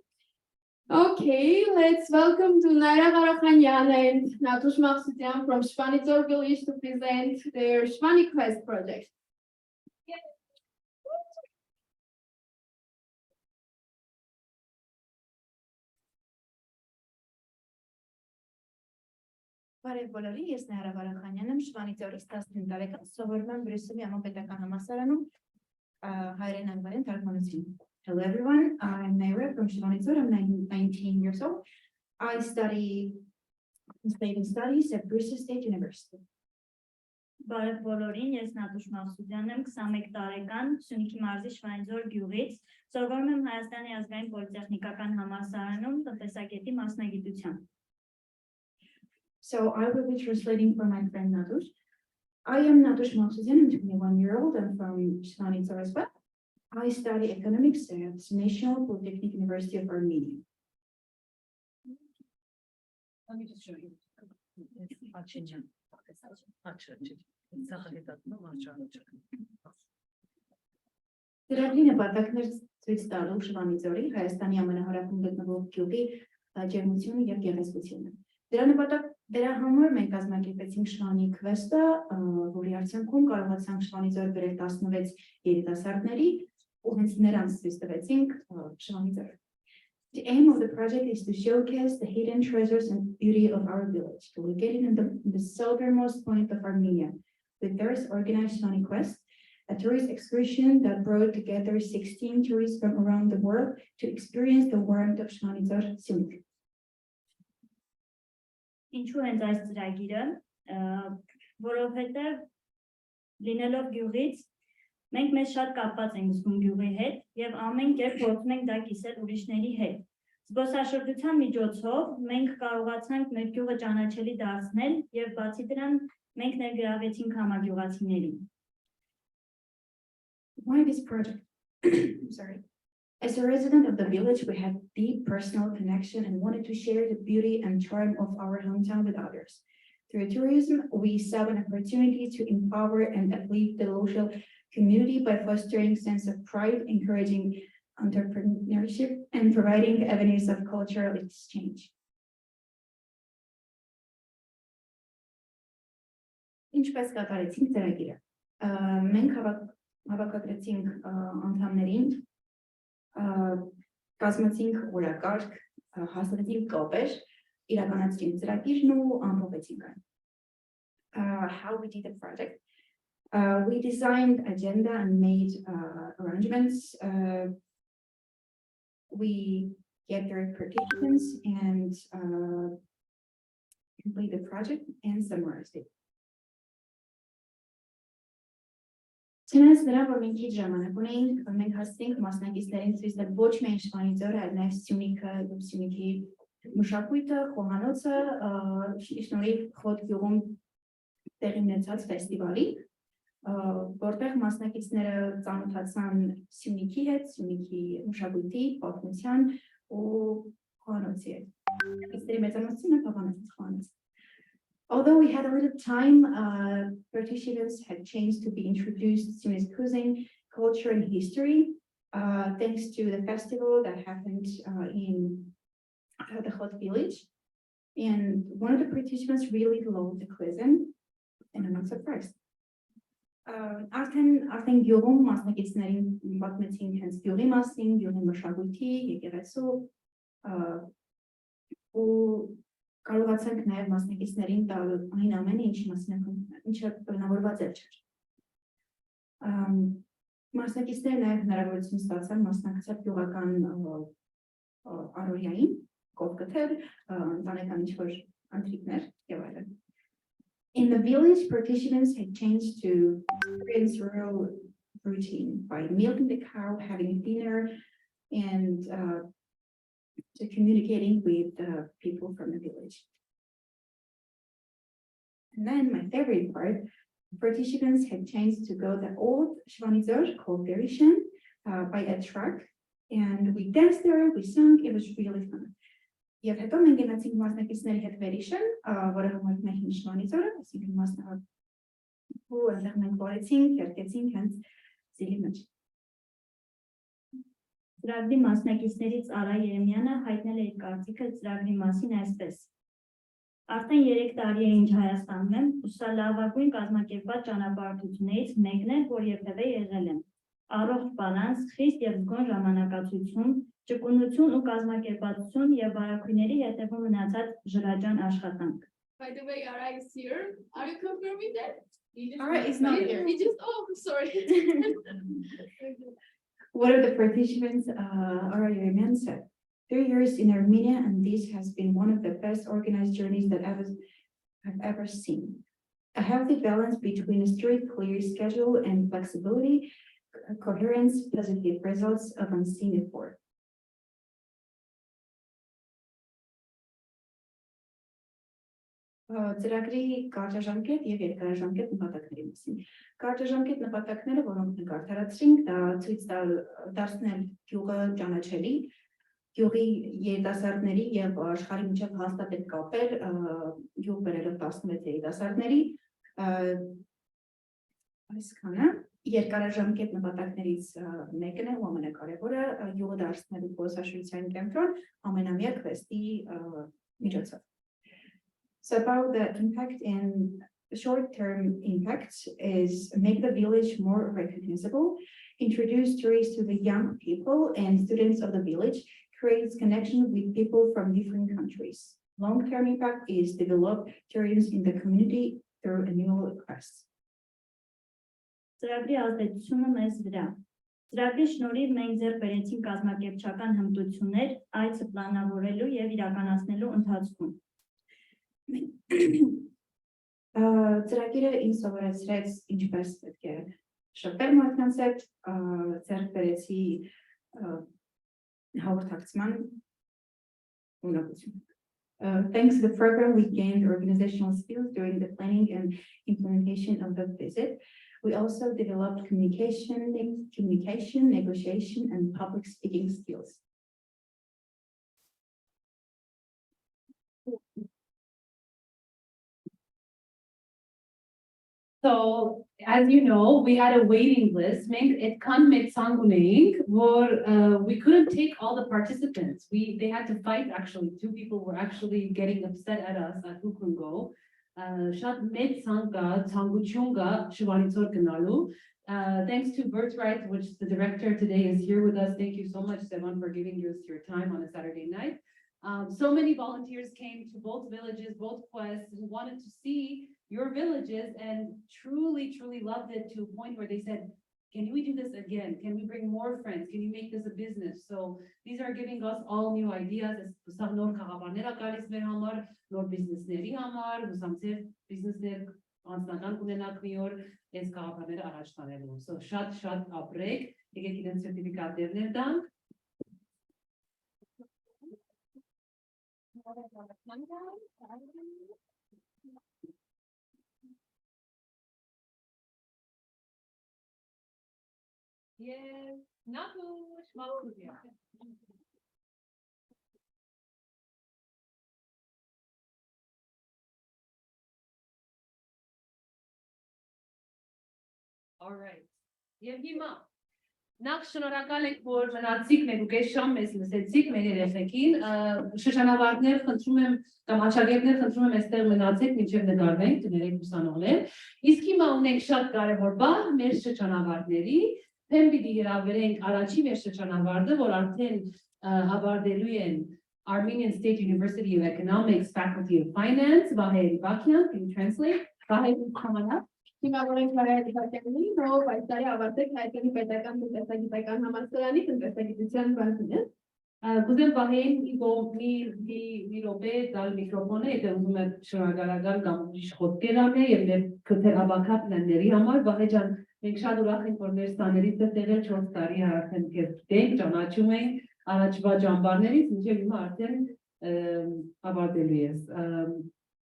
Okay, let's welcome to Naira Gharakhanyan and Natush from Akhpradzor village to present their Shvani Quest project. Բարև բոլորին, ես Naira Gharakhanyan եմ, Akhpradzor-ից 15 տարեկան, սովորում եմ Բրյուսելի համապետական համալսարանում հայերեն անգլերեն թարգմանություն։ Hello everyone, I'm Naira from Akhpradzor. I'm 19 years old. I study Slavic Studies at Bristol State University. Բարև բոլորին, ես Natush եմ, 21 տարեկան, Սյունիքի մարզի Akhpradzor գյուղից, սովորում եմ Հայաստանի ազգային պոլիտեխնիկական համալսարանում տնտեսագետի մասնագիտությամբ։ So I will be translating for my friend Natush. I am Natush Mkrtchyan, I'm 21-year-old. I'm from Akhpradzor as well. I study economics at National Polytechnic University of Armenia. Let me just show you. Ծրագրի նպատակն էր ցույց տալու Akhpradzor-ի Հայաստանի ամենահարավում գտնվող գյուղի ջերմությունը եւ գեղեցկությունը։ Դրա համար մենք կազմակերպեցինք Shvani Quest-ը, որի արդյունքում կարողացանք Akhpradzor բերել 16 երիտասարդների ու հենց նրանց ցույց տվեցինք Akhpradzor. The aim of the project is to showcase the hidden treasures and beauty of our village, located in the southernmost point of Armenia. With theirs organized Shvani Quest, a tourist excursion that brought together 16 tourists from around the world to experience the warmth of Akhpradzor Symmetry. Ինչու հենց այս ծրագիրը, որովհետև լինելով գյուղից, մենք մեզ շատ կապված ենք զգում գյուղի հետ եւ ամեն կերպ փորձում ենք դա կիսել ուրիշների հետ։ Զբոսաշրջության միջոցով մենք կարողացանք մեր գյուղը ճանաչելի դարձնել եւ բացի դրան մենք ներգրավեցինք համագյուղացիներին։ Why this project? Sorry. As a resident of the village, we had deep personal connection and wanted to share the beauty and charm of our hometown with others. Through tourism, we saw an opportunity to empower and uplift the local community by fostering a sense of pride, encouraging entrepreneurship, and providing avenues of cultural exchange. Ինչպես կատարեցինք ծրագիրը։ Մենք հավաքագրեցինք անդամներին, կազմեցինք օրակարգ, հաստատեցինք կապեր, իրականացրինք ծրագիրն ու ամփոփեցինք այն. How we did the project. We designed agenda and made arrangements. We gathered participants and completed the project and summarized it. Չնայած նրան, որ մենք քիչ ժամանակ ունեինք, մենք հասցրինք մասնակիցներին ցույց տալ ոչ միայն Akhpradzor-ը, այլ նաև Սյունիքը, Սյունիքի մշակույթը, խոհանոցը, շնորհիվ Խոտ գյուղում տեղի ունեցած ֆեստիվալի, որտեղ մասնակիցները ծանոթացան Սյունիքի հետ, Սյունիքի մշակույթի, պատմության ու խոհանոցի հետ։ Այստեղ մեծամասնությունը Hovhannisyan. Although we had a little time, participants had changed to be introduced to Sunnis cuisine, culture, and history, thanks to the festival that happened in the Hot village. And one of the participants really loved the quizzing, and I'm not surprised. Արդեն գյուղում մասնակիցներին պատմեցին հենց գյուղի մասին, գյուղի մշակույթի, եկեղեցու, ու կարողացանք նաև մասնակիցներին տալ այն ամենը, ինչը պլանավորված չէր։ Մասնակիցները նաև հնարավորություն ստացան մասնակցել գյուղական առօրյային, կոթ գտել, ընտանեկան ինչ-որ ընթրիքներ եւ այլն։ In the village, participants had changed to experience rural routine by milking the cow, having dinner, and to communicating with the people from the village. And then my favorite part, participants had changed to go the old Hovhannisyan called Renovation by a truck, and we danced there, we sung, it was really fun. Եվ հետո մենք գնացինք մասնակիցների հետ վերիշն, որը համարվում է հին Hovhannisyan, այսինքն մասնավոր ու այնտեղ մենք որեցինք, երգեցինք հենց զիլի մեջ։ Ծրագրի մասնակիցներից Արա-Երեմյանը հայտնել է իր կարծիքը ծրագրի մասին այսպես. Արդեն 3 տարի է ինչ Հայաստանում եմ, ու սա լավագույն կազմակերպված ճանապարհորդություններից մեկն է, որ երբևէ եղել եմ։ Առողջ բալանս, խիստ եւ զգոն ժամանակացություն, ճկունություն ու կազմակերպվածություն եւ բարակույների հետևում մնացած ժրաջան աշխատանք։ By the way, Ara is here. Are you confirming that? Ara is not here. He just, oh, sorry. One of the participants, Ara-Geghetsik, said, 3 years in Armenia, and this has been one of the best organized journeys that I've ever seen. A healthy balance between a strict, clear schedule and flexibility, coherence, positive results of unseen before. Ծրագրի կարճաժամկետ եւ երկարաժամկետ նպատակների մասին։ Կարճաժամկետ նպատակները, որոնք մենք արդարացրինք, դա ցույց դարձնել գյուղը ճանաչելի, գյուղի երիտասարդների եւ աշխարհի միջև հաստատել կապեր, գյուղ բերելով 16 երիտասարդների, այսքանը երկարաժամկետ նպատակներից մեկն է ու ամենակարևորը գյուղը դարձնելու զբոսաշրջության կենտրոն ամենամյա քվեսթի միջոցով։ So about the impact and short-term impacts is make the village more recognizable, introduce tourists to the young people and students of the village, creates connection with people from different countries. Long-term impact is develop tourism in the community through annual requests. Ծրագրի ազդեցությունը մեզ վրա։ Ծրագրի շնորհիվ մենք ձեռք բերեցինք կազմակերպչական հմտություններ այցը պլանավորելու եւ իրականացնելու ընթացքում։ Ծրագիրը ինձ սովորեցրեց ինչպես պետք է շփվել մարդկանց հետ, ձեռք բերեցի հաղորդակցման ունակություն։ Thanks to the program, we gained organizational skills during the planning and implementation of the visit. We also developed communication, negotiation, and public speaking skills. So, as you know, we had a waiting list. We couldn't take all the participants. They had to fight, actually. 2 people were actually getting upset at us at who could go. Thanks to Birthright, which the director today is here with us. Thank you so much, Sevan, for giving us your time on a Saturday night. So many volunteers came to both villages, both quests, who wanted to see your villages and truly loved it to a point where they said, can we do this again? Can we bring more friends? Can you make this a business? So these are giving us all new ideas. Նոր բիզնեսների համար, հուսամցեր բիզնեսներ անձնական կունենաք մի օր այս քաղաքները առաջ տանելու։ So շատ ապրեք, եկեք իրենց սերտիֆիկատներներ տանք։ Yes, Natush, Makenis. All right. Եվ հիմա Նախ շնորհակալ ենք, որ մնացիք մեկ ու կես ժամ մեզ լսեցիք մեր երեխեքին, շրջանավարտներ խնդրում եմ կամ աջակերտներ խնդրում եմ այստեղ մնացեք մինչև նկարվենք, կներեք ուսանողներ, իսկ հիմա ունենք շատ կարևոր բան մեր շրջանավարտների, թեմ պիտի հրավիրենք առաջի մեր շրջանավարտը, որ արդեն ավարտելու են Armenian State University of Economics Faculty of Finance, Vahe Elbakyan, can you translate? Vahe Elbakyan. Հիմա որ ենք Vahe Elbakyanին, ով այս տարի ավարտեց Հայաստանի պետական տնտեսագիտական համալսարանի տնտեսագիտության բաժինը։ Գուզեմ Վահեին մի րոպե տալ միկրոֆոնը, եթե ուզում եք շնորհակալական կամ ուրիշ խոսքեր անել եւ մեր քթերաբակա պլանների համար, Վահե ջան, մենք շատ ուրախ ենք, որ մեր ստաներից եղել 4 տարի արդեն քեզ գիտենք, ճանաչում ենք առաջվա ճամբարներից, մինչև հիմա արդեն ավարտելու ես։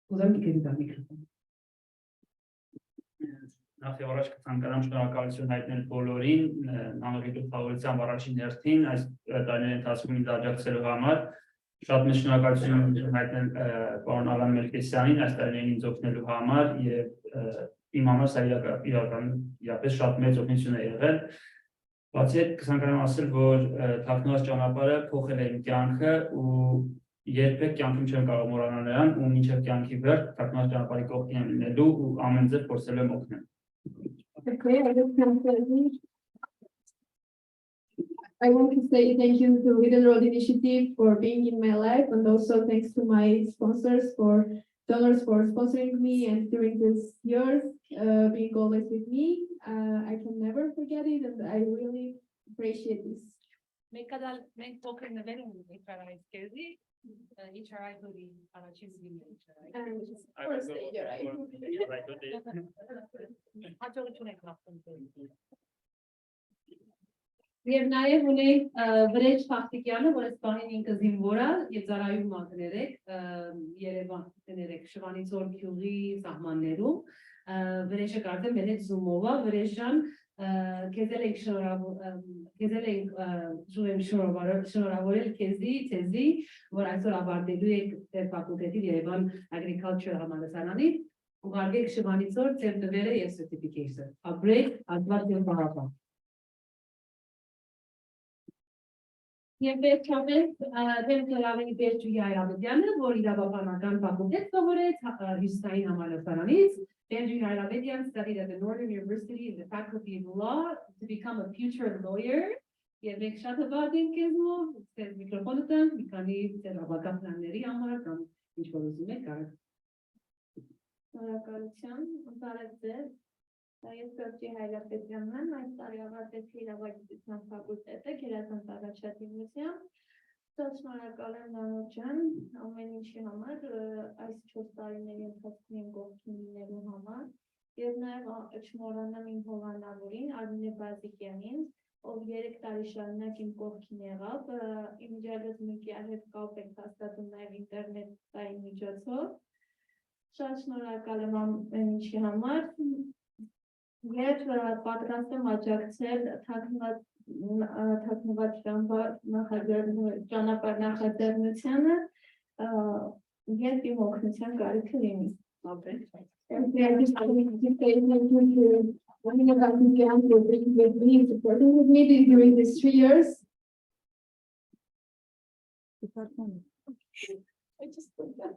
Ուզում եմ քեզ տալ միկրոֆոնը։ Նախ եւ առաջ կցանկանամ շնորհակալություն հայտնել բոլորին, Նանորի գլխավորությամբ առաջին հերթին այս տարիների ընթացքում ինձ աջակցելու համար։ Շատ մեծ շնորհակալություն հայտնել պարոն Արամ Մելքեսյանին այս տարիներին ինձ օգնելու համար եւ իմ համար սա իրապես շատ մեծ օգնություն է եղել։ Բացի այդ կցանկանամ ասել, որ թաքնված ճանապարհը փոխել է իմ կյանքը ու երբեք կյանքում չեմ կարող մոռանալ նրան ու մինչև կյանքի վերջ թաքնված ճանապարհի կողքին եմ լինելու ու ամեն ձև փորձելու եմ օգնել։ Okay, I want to say thank you to Hidden Road Initiative for being in my life, and also thanks to my sponsors donors for sponsoring me and during these years, being always with me. I can never forget it, and I really appreciate this. Մենք փոքր նվեր ունենք HRI-ի, HRI դուրի առաջին զինի հաջողություն եք նախընտրել։ Եվ նաև ունենք Վրեջ Բախտիկյանը, որ այս բանին ինքը զինվոր է եւ Զարայում մատներեք Երևան տներեք Շվանիցոր գյուղի սահմաններում Վրեժը կարծեմ մեր հետ զումով է Վրեժ ջան քեզ ենք շնորհավորել քեզի որ այսօր ավարտելու եք ֆակուլտետի Երևան Agriculture համալսարանից ուղարկեք Շվանիցոր ձեր նվերը եւ certification ապրեք ազգված եւ բարապան Եվ վերջապես Perchuhi Hayrapetyan, որ իրավաբանական ֆակուլտետ սովորեց Հյուսիսային համալսարանից, Perchuhi Hayrapetyan studied at the Northern University in the Faculty of Law to become a future lawyer. Եվ մենք շատ հվարդ ենք քեզով, ձեր միկրոֆոնը տանք, մի քանի իրավաբանական պլանների համար կամ ինչ որ ուզում եք արեք։ Շնորհակալություն, բարև ձեզ։ Ես Perchuhi Hayrapetyanն եմ, այս տարի ավարտեցի իրավագիտության ֆակուլտետը, գերազանց առաջադիմությամբ։ Շատ շնորհակալ եմ Նանոր ջան, ամեն ինչի համար, այս 4 տարիների ընթացքում իմ կողքին լինելու համար, եւ նաեւ չմոռանամ իմ հովանավորին, Վrej Bakhtiaryanին, ով 3 տարի շարունակ իմ կողքին եղավ, իմիջիալեզմիկի հետ կապ ենք հաստատում նաեւ ինտերնետային միջոցով։ Շատ շնորհակալ եմ ամեն ինչի համար։ Ես պատրաստ եմ աջակցել թաքնված ճանապարհ նախաձեռնությանը, երբ իմ օգնության կարիքը լինի։ Supporting with me during these 3 years. I just put that.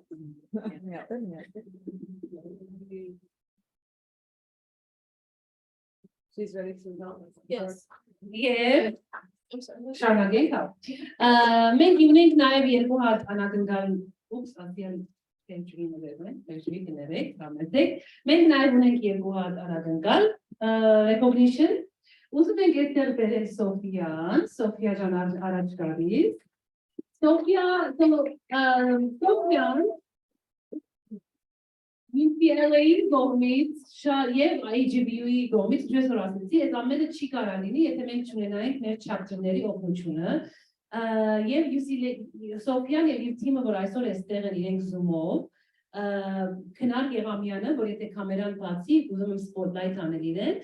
She's ready to go. Yes. Yeah. Շարունակենք։ Մենք ունենք նաև երկու հատ անագնկալ ասիան Perchuhi կներեք, համեցեք։ Մենք նաև ունենք երկու հատ անագնկալ recognition։ Ուզում ենք այստեղ բերել Սոֆիան, Սոֆիա ջան առաջ գալիս։ Սոֆիան UCLA-ի կողմից եւ IGBU-ի կողմից ինչպես որ ասեցի, այդ ամենը չի կարող լինի, եթե մենք չունենայինք մեր chapter-ների օգնությունը եւ Սոֆիան եւ իր թիմը, որ այսօր էստեղ են իրենք Zoom-ով, Քնար Գեղամյանը, որ եթե կամերան բացի, ուզում եմ spotlight անել իրեն,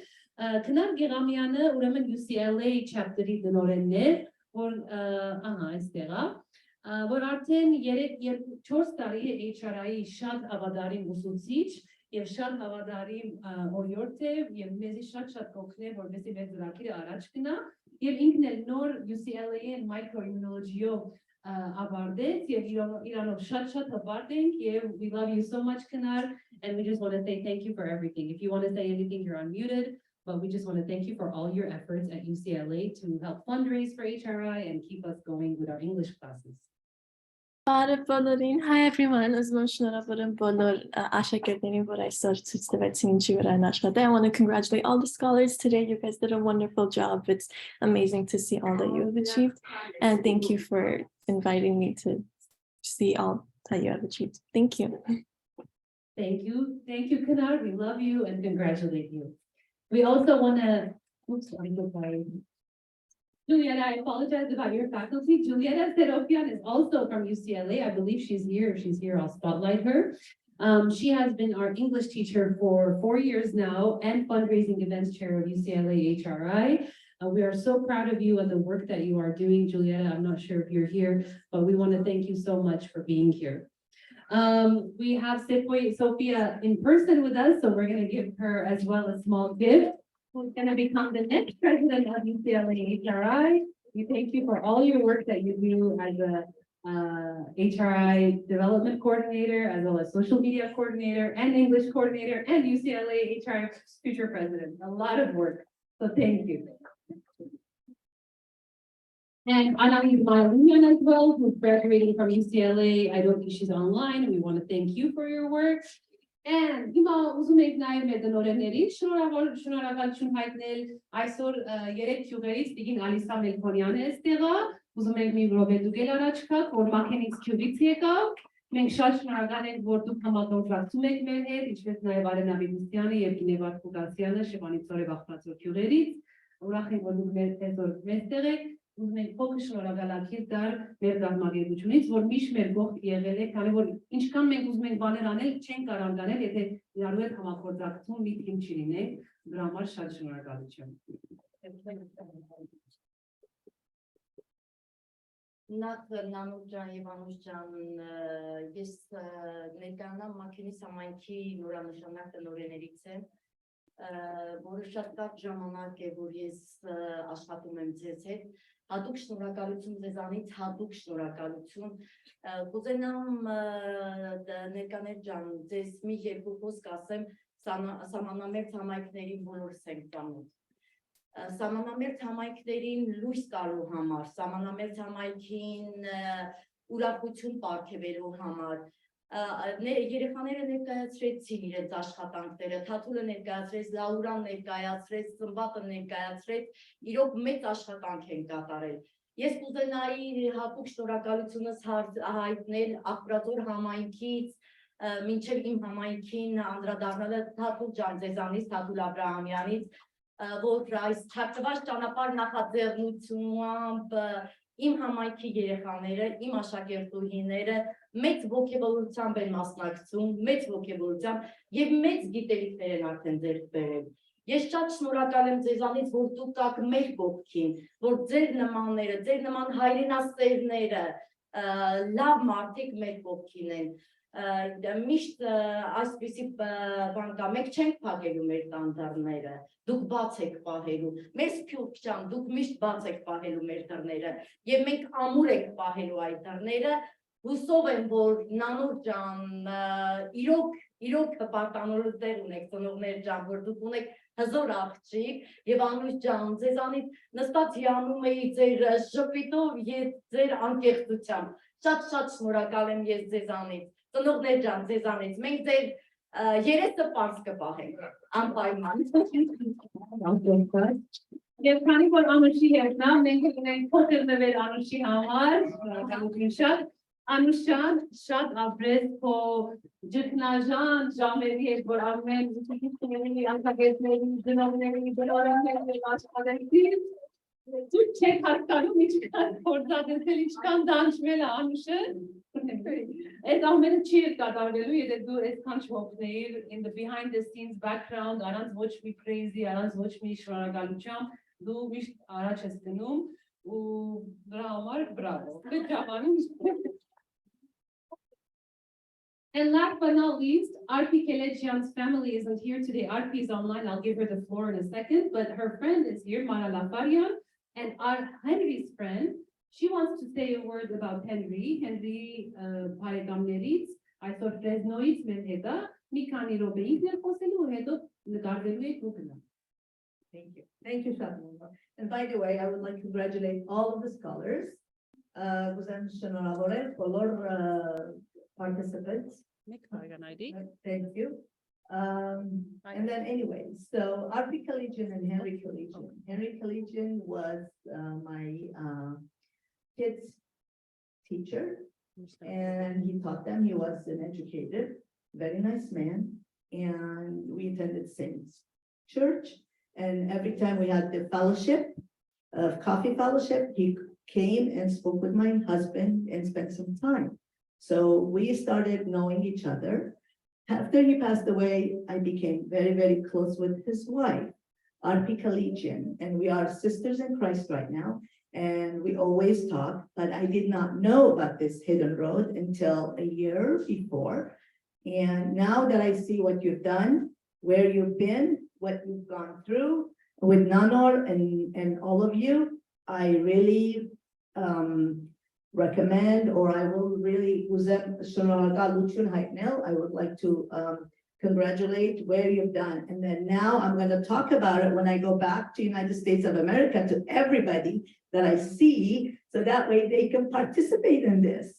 Քնար Գեղամյանը ուրեմն UCLA chapter-ի տնօրենն է, որ այստեղ է որ արդեն 4 տարի է HRI-ի շատ հավատարիմ ուսուցիչ եւ շատ հավատարիմ օրիորդ է եւ մեզի շատ կօգնի որովհետեւ մեր ծրագիրը առաջ գնա եւ ինքն էլ նոր UCLA-ի microimmunology-ով ավարտեց եւ իրանով շատ հպարտ ենք եւ we love you so much Kanar and we just want to say thank you for everything. If you want to say anything, you're unmuted, but we just want to thank you for all your efforts at UCLA to help fundraise for HRI and keep us going with our English classes. Hi everyone, Ashot Gabrielyan, what I started to I want to congratulate all the scholars today. You guys did a wonderful job. It's amazing to see all that you have achieved. And thank you for inviting me to see all that you have achieved. Thank you. Thank you, Kanar. We love you and congratulate you. We also want to, I'm so sorry. Julietta, I apologize about your faculty. Julietta Seropian is also from UCLA. I believe she's here. If she's here, I'll spotlight her. She has been our English teacher for 4 years now and fundraising events chair of UCLA HRI. We are so proud of you and the work that you are doing, Julietta. I'm not sure if you're here, but we want to thank you so much for being here. We have Sophia in person with us, so we're going to give her as well a small gift. Who's going to become the next president of UCLA HRI. We thank you for all your work that you do as a HRI development coordinator, as well as social media coordinator and English coordinator and UCLA HRI future president. A lot of work, so thank you. And Anami Makenis as well, who's graduating from UCLA. I don't think she's online. We want to thank you for your work. And հիմա ուզում եք նաև մեդնորեններին շնորհակալություն հայտնել այսօր երեք ճյուղերից Տիգին Ալիսա Մելքոնյանը էստեղա ուզում ենք մի րոպե դուք էլ առաջ գաք որ Makenis Cubic եկավ մենք շատ շնորհակալ ենք որ դուք համագործակցում եք մեր հետ ինչպես նաև Արենա Բիբուսյանը եւ Գինեվար Փուգասյանը Շևանիցորե Ախպրածոր ճյուղերից ուրախ ենք որ դուք մեր այսօր մեստեղ եք ուզում ենք փոքր շնորհակալություն տալ մեր գաղտնագերությունից, որ միշտ մեր կողք եղել է, քանի որ ինչքան մենք ուզում ենք բաներ անել, չենք կարող անել, եթե իրարու հետ համագործակցություն մի թիմ չլինենք, դրա համար շատ շնորհակալություն։ Նախ Նանոր ջան եւ Anush ջան, ես ներկայանամ Makenis համայնքի նորանշանակ տնօրեններից եմ, որը շատ կարճ ժամանակ է, որ ես աշխատում եմ ձեզ հետ, հատուկ շնորհակալություն ձեզանից, հատուկ շնորհակալություն, կուզենամ ներկաներ ջան, ձեզ մի երկու խոսք ասեմ սահմանամերձ համայնքների բոլորս ենք ծանոթ, սահմանամերձ համայնքներին լույս տալու համար, սահմանամերձ համայնքին ուրախություն պարգևելու համար, երեխաները ներկայացրեցին իրենց աշխատանքները, Թաթուլը ներկայացրեց, Լաուրան ներկայացրեց, Smbatը ներկայացրեց, իրոք մեծ աշխատանք են կատարել։ Ես կուզենայի հատուկ շնորհակալությունս հայտնել Akhpradzor համայնքից, մինչև իմ համայնքին անդրադառնալը Tatul ջան ձեզանից, Tatul Abrahamyanից, որ այս թաքնված ճանապարհ նախաձեռնությամբ իմ համայնքի երեխաները, իմ աշակերտուհիները մեծ ոգևորությամբ են մասնակցում, մեծ ոգևորությամբ եւ մեծ գիտելիքներ են արդեն ձեռք բերել։ Ես շատ շնորհակալ եմ ձեզանից, որ դուք կաք մեր կողքին, որ ձեր նմանները, ձեր նման հայրենասերները, լավ մարդիկ մեր կողքին են։ Միշտ այսպիսի բան կա, մենք չենք փակելու մեր տանտառները, դուք բաց եք պահելու, մեր Մkrtchyan, դուք միշտ բաց եք պահելու մեր դռները, եւ մենք ամուր եք պահելու այդ դռները, հուսով եմ, որ Նանոր ջան, իրոք հպարտանորներ ունեք, ծնողներ ջան, որ դուք ունեք հզոր աղջիկ, եւ Anush ջան, ձեզանից նստած հիանում էի ձեր ժպիտով եւ ձեր անկեղծությամբ, շատ շնորհակալ եմ ես ձեզանից, ծնողներ ջան, ձեզանից, մենք ձեր երեսը պարզ կպահենք, անպայման։ Եվ քանի որ Anush-ի հետ նա, մենք ունենք փոքր նվեր Anush-ի համար, շնորհակալություն շատ, Anush ջան, շատ ապրես քո ճգնաժամ ժամերի հետ, որ ամեն ուսուցիչների, անկախեցների, ծնողների, բոլորների աշխատեցին, դուք չեք հասկանում ինչքան փորձադեսել, ինչքան դանջվել է Anush-ը, այդ ամենը չի կատարվելու, եթե դու այսքան չհոգնեիր in the behind the scenes background, առանց ոչ մի crazy, առանց ոչ մի շնորհակալության, դու միշտ առաջ ես գնում ու դրա համար բրավո։ Good job, Anush. And last but not least, Henry Keledjian's family isn't here today. Arpi is online. I'll give her the floor in a second, but her friend is here, Mara Lafaryan, And our Henry's friend, she wants to say a word about Henry. Henry Փարեգամներից, այսօր Ֆրեզնոից մեր հետ է, մի քանի րոպե ինքն է խոսելու ու հետո նկարվելու եք ու գնա։ Thank you. Thank you, Shadman. And by the way, I would like to congratulate all of the scholars. Participants. Thank you. And then anyway, so Vahe Elbakyan and Henry Keledjian. Henry Keledjian was my kids' teacher, and he taught them. He was an educated, very nice man, and we attended the same church. And every time we had the fellowship, coffee fellowship, he came and spoke with my husband and spent some time. So we started knowing each other. After he passed away, I became very, very close with his wife, Vahe Elbakyan, and we are sisters in Christ right now. And we always talk, but I did not know about this hidden road until a year before. And now that I see what you've done, where you've been, what you've gone through with Nanor and all of you, I really recommend, or I will really, I would like to congratulate where you've done. And then now I'm going to talk about it when I go back to United States of America to everybody that I see, so that way they can participate in this.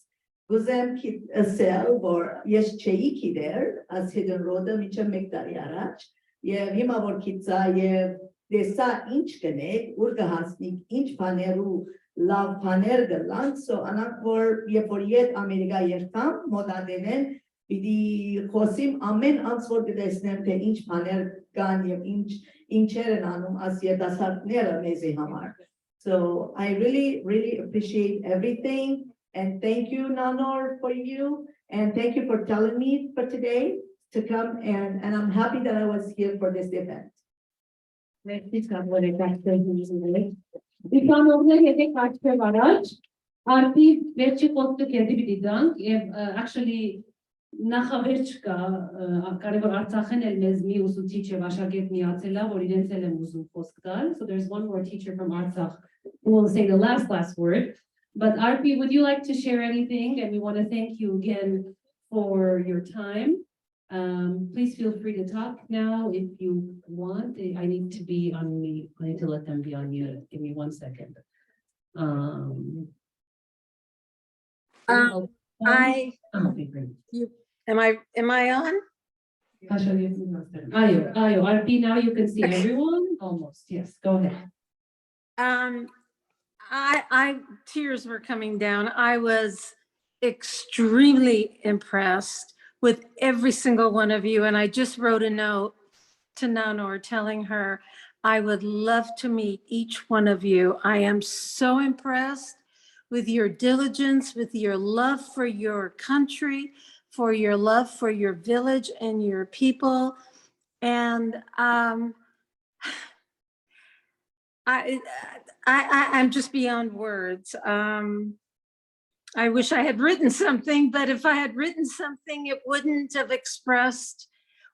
Guzem ki sel vor yes cheiki there as hidden roda micha Mkrtchyan arach yev hima vor kitza yev desa inch kene urga Hasmik inch paneru lav paner galan so anak vor yet America yertam modadenen bidi khosim amen answer gedesnem te inch paner gan yev incher anum as ye dasartnera meze hamar. So I really, really appreciate everything. And thank you, Nanor, for you. And thank you for telling me for today to come. And I'm happy that I was here for this event. Actually, նախավերջ կա, կարևոր Արցախեն էլ մեզ մի ուսուցիչ եւ աշակերտ միացել է, որ իրենց էլ եմ ուզում խոսք տալ. So there's one more teacher from Artsakh who will say the last word. But Arpi, would you like to share anything? And we want to thank you again for your time. Please feel free to talk now if you want. I need to be on mute. I need to let them be on mute. Give me 1 second. Am I on? Ayo, Arpi, now you can see everyone almost. Yes, go ahead. Tears were coming down. I was extremely impressed with every single one of you. And I just wrote a note to Nanor telling her I would love to meet each one of you. I am so impressed with your diligence, with your love for your country, for your love for your village and your people. And I'm just beyond words. I wish I had written something, but if I had written something, it wouldn't have expressed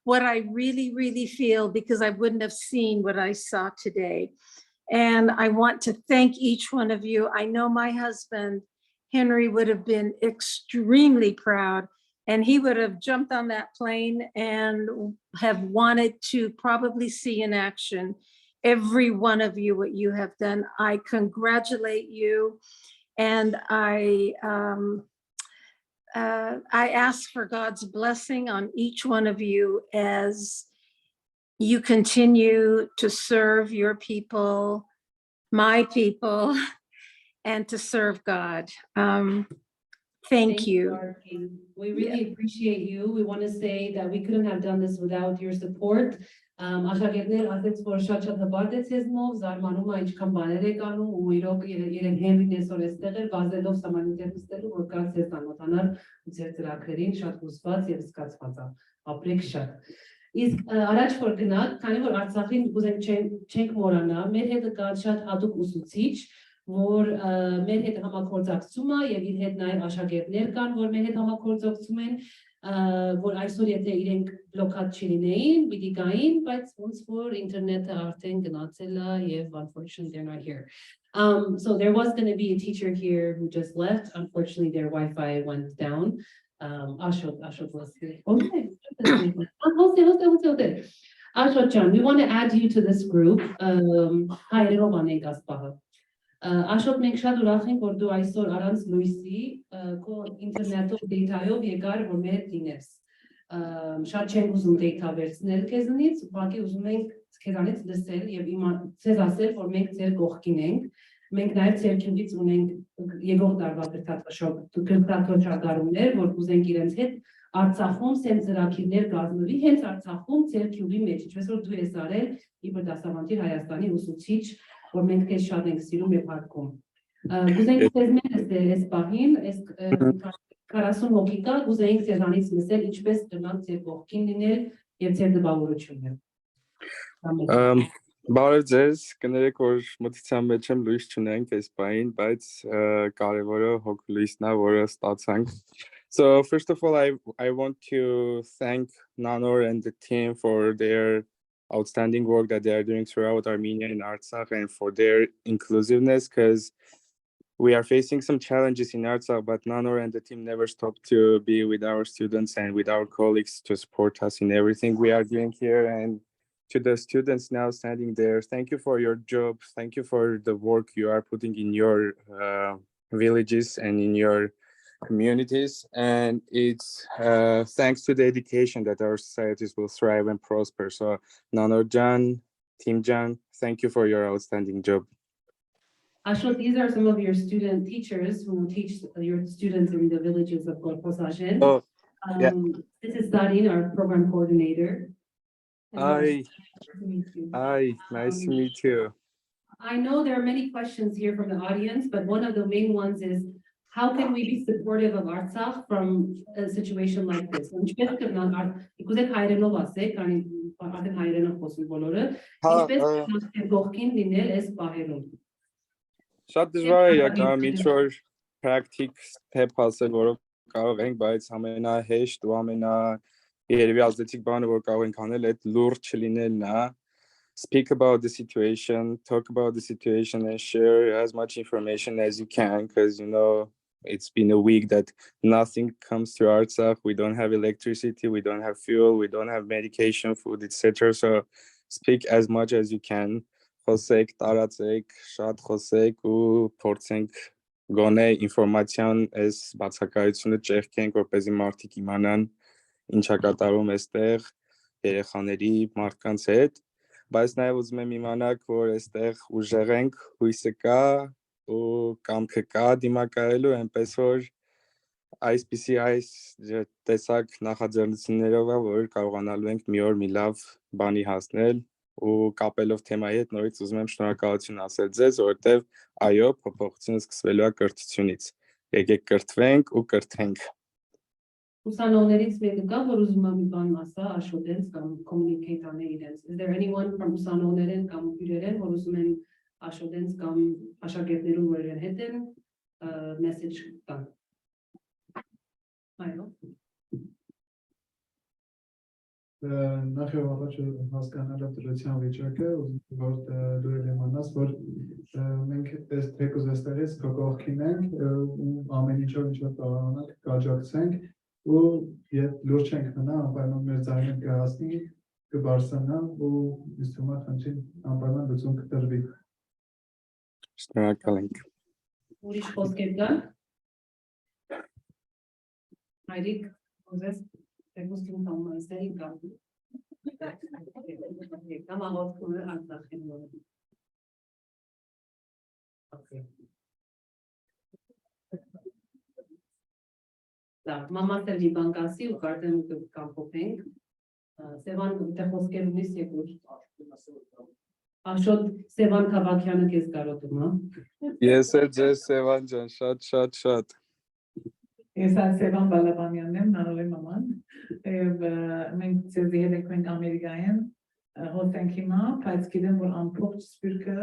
what I really, really feel, because I wouldn't have seen what I saw today. And I want to thank each one of you. I know my husband, Henry, would have been extremely proud, and he would have jumped on that plane and have wanted to probably see in action every one of you, what you have done. I congratulate you, and I ask for God's blessing on each one of you as you continue to serve your people, my people, and to serve God. Thank you. We really appreciate you. We want to say that we couldn't have done this without your support. Աշակերտներ ասեց, որ շատ հպարտ ցեզնով, զարմանում է ինչքան բաներ եք անում, ու իրոք իրեն Հենրին այսօր էստեղ էր վազելով սամանիտեր նստելու, որ կան ձեզ ծանոթանալ ու ձեր ծրագրերին շատ հուսված եւ զգացված է, ապրեք շատ։ Իսկ առաջ որ գնաք, քանի որ Արցախին ուզենք չենք մոռանա, մեր հետ կա շատ հատուկ ուսուցիչ, որ մեր հետ համագործակցում է եւ իր հետ նաեւ աշակերտներ կան, որ մեր հետ համագործակցում են, որ այսօր եթե իրենք բլոկած չլինեին, պիտի գային, բայց ոնց որ ինտերնետը արդեն գնացել է եւ unfortunately they're not here. So there was going to be a teacher here who just left. Unfortunately, their Wi-Fi went down. Ashot was here. Okay. Ashot Jan, we want to add you to this group. Ashot մենք շատ ուրախ ենք, որ դու այսօր առանց լույսի քո ինտերնետով դեյթայով եկար, որ մեր դինես։ Շատ չենք ուզում դեյթա վերցնել քեզնից, ուղղակի ուզում ենք քեզանից լսել եւ ցեզ ասել, որ մենք ձեր կողքին ենք։ Մենք նաեւ ձեր քիմից ունենք եկող տարվա գրթաթոշակարումներ, որ կուզենք իրենց հետ Արցախում սենց ծրագիրներ կազմվի, հենց Արցախում ձեր քյուղի մեջ, ինչպես որ դու ես արել, իբր դասավանդի Հայաստանի ուսուցիչ, որ մենք քեզ շատ ենք սիրում եւ հարգում։ Կուզենք ձեզ մեզ այս պահին, այս 40 հոգի կա, կուզենք ձեզանից լսել ինչպես կնանք ձեր կողքին լինել եւ ձեր դպավորությունները։ Բարև ձեզ, կներեք որ մտության մեջ եմ լույս չունենք այս պահին, բայց կարևորը հոգ լույսն է, որը ստացանք։ So first of all, I want to thank Nanor and the team for their outstanding work that they are doing throughout Armenia and Artsakh and for their inclusiveness, because we are facing some challenges in Artsakh, but Nanor and the team never stop to be with our students and with our colleagues to support us in everything we are doing here. And to the students now standing there, thank you for your job. Thank you for the work you are putting in your villages and in your communities. And it's thanks to the education that our societies will thrive and prosper. So Nanor Jan, Team Jan, thank you for your outstanding job. Ashot, these are some of your student teachers who teach your students in the villages of Poghosyan. Oh, yeah. This is Serine, our program coordinator. Hi. Hi, nice to meet you. I know there are many questions here from the audience, but one of the main ones is, how can we be supportive of Artsakh from a situation like this? Շատ դժվար է իրականում ինչ-որ practice step ասել, որով կարող ենք, բայց ամենահեշտ ու երևի ազդեցիկ բանը, որ կարող ենք անել, այդ լուրջ չլինելն է. Speak about the situation, talk about the situation, and share as much information as you can, because you know it's been a week that nothing comes to Artsakh. We don't have electricity, we don't have fuel, we don't have medication, food, etc. So speak as much as you can. Խոսեք, տարածեք, շատ խոսեք ու փորձենք գոնե ինֆորմացիան այս բացակայությունը ճեղքենք, որպեսզի մարդիկ իմանան ինչա կատարում այստեղ երեխաների մարդկանց հետ, բայց նաև ուզում եմ իմանալ, որ այստեղ ուժեղ ենք, հույսը կա ու կամքը կա դիմակայելու, այնպես որ այսպիսի այս տեսակ նախաձեռնություններով է, որ կարողանալու ենք մի օր մի լավ բանի հասնել ու կապելով թեմայի հետ նորից ուզում եմ շնորհակալություն ասել ձեզ, որովհետև այո, փոփոխությունը սկսվելու է կրթությունից։ Եկեք կրթվենք ու կրթենք։ Ուսանողներից մեկը կա, որ ուզում է մի բան ասա, Ashot-ից կամ communicate անել իրենց։ Is there anyone from ուսանողներեն կամ հյուրերեն, որ ուզում են Ashot-ից կամ աշակերտներուն, որ իրեն հետ են message տան։ Այո։ Նախ եւ առաջ հասկանալով դրության վիճակը, որ դու իմանաս, որ մենք այս թեկուզ այստեղից քո կողքին ենք ու ամեն ինչով ինչ որ կարողանանք կաջակցենք ու երբ լուրջ ենք մնա, անպայման մեր ձայնը կհասնի, կբարձրանա ու ինձ թվում է խնդրին անպայման լուծում կտրվի։ Շնորհակալ ենք։ Ուրիշ խոսքեր կան։ Հայրիկ, ուզես Perchuhi Hayrapetyan. Mama servi bankasi u cartem cu campopeng. Sevan te խոսքեր ունիս եկուր։ Ashot Sevan Akhpradzor քեզ կարոտում, հա։ Ես էլ ձեզ Sevan ջան, շատ։ Ես Sevan Balabanian եմ, Nanor-ի մաման, եւ մենք ձեզի հետ ենք Ամերիկայեն, հոսենք հիմա, բայց գիտեմ, որ ամբողջ սպիրկը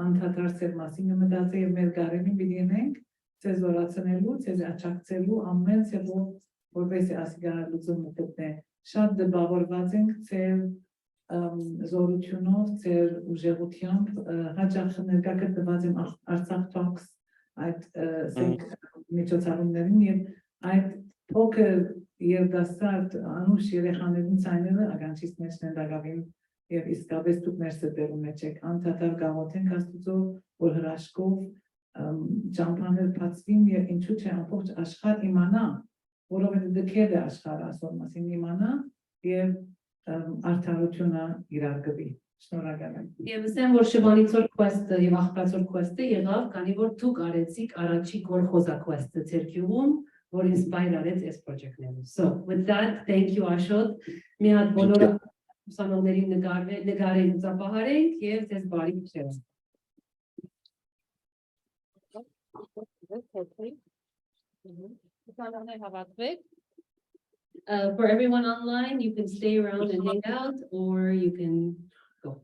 անդադար ձեր մասին մտածել եւ մեր գարենին պիտի ենք, ձեզ զորացնելու, ձեզ աջակցելու ամեն ձևով, որպեսզի ասի գարալուծումը գտնե։ Շատ դպավորված ենք ձեր զորությունով, ձեր ուժեղությամբ հաճախ ներկա գտնված եմ Արցախ Talks այդ միջոցառումներին եւ այդ փոքր երդասարդ անուշ երեխաներին ցայները ագանչից մեջ ներդագավին եւ իսկապես դուք ներսը դերում եք անդադար գաղութենք Աստծո որ հրաշքով ճամփաներ բացվին եւ ինչու՞ չէ ամբողջ աշխարհ իմանա որովհետեւ դքել է աշխարհը ասոր մասին իմանա եւ արդարությունը իրար գվի շնորհակալ եմ Եվ ասեմ որ Շվանիցոր quest-ը եւ Akhpradzor quest-ը եղավ քանի որ դուք արեցիք առաջի Golgotha quest-ը ձեր գյուղում որ inspire արեց այս project-ները So with that thank you Ashot մի հատ բոլոր ուսանողներին նկարենք ծափահարենք եւ ձեզ բարի միշտ For everyone online, you can stay around and hang out, or you can go.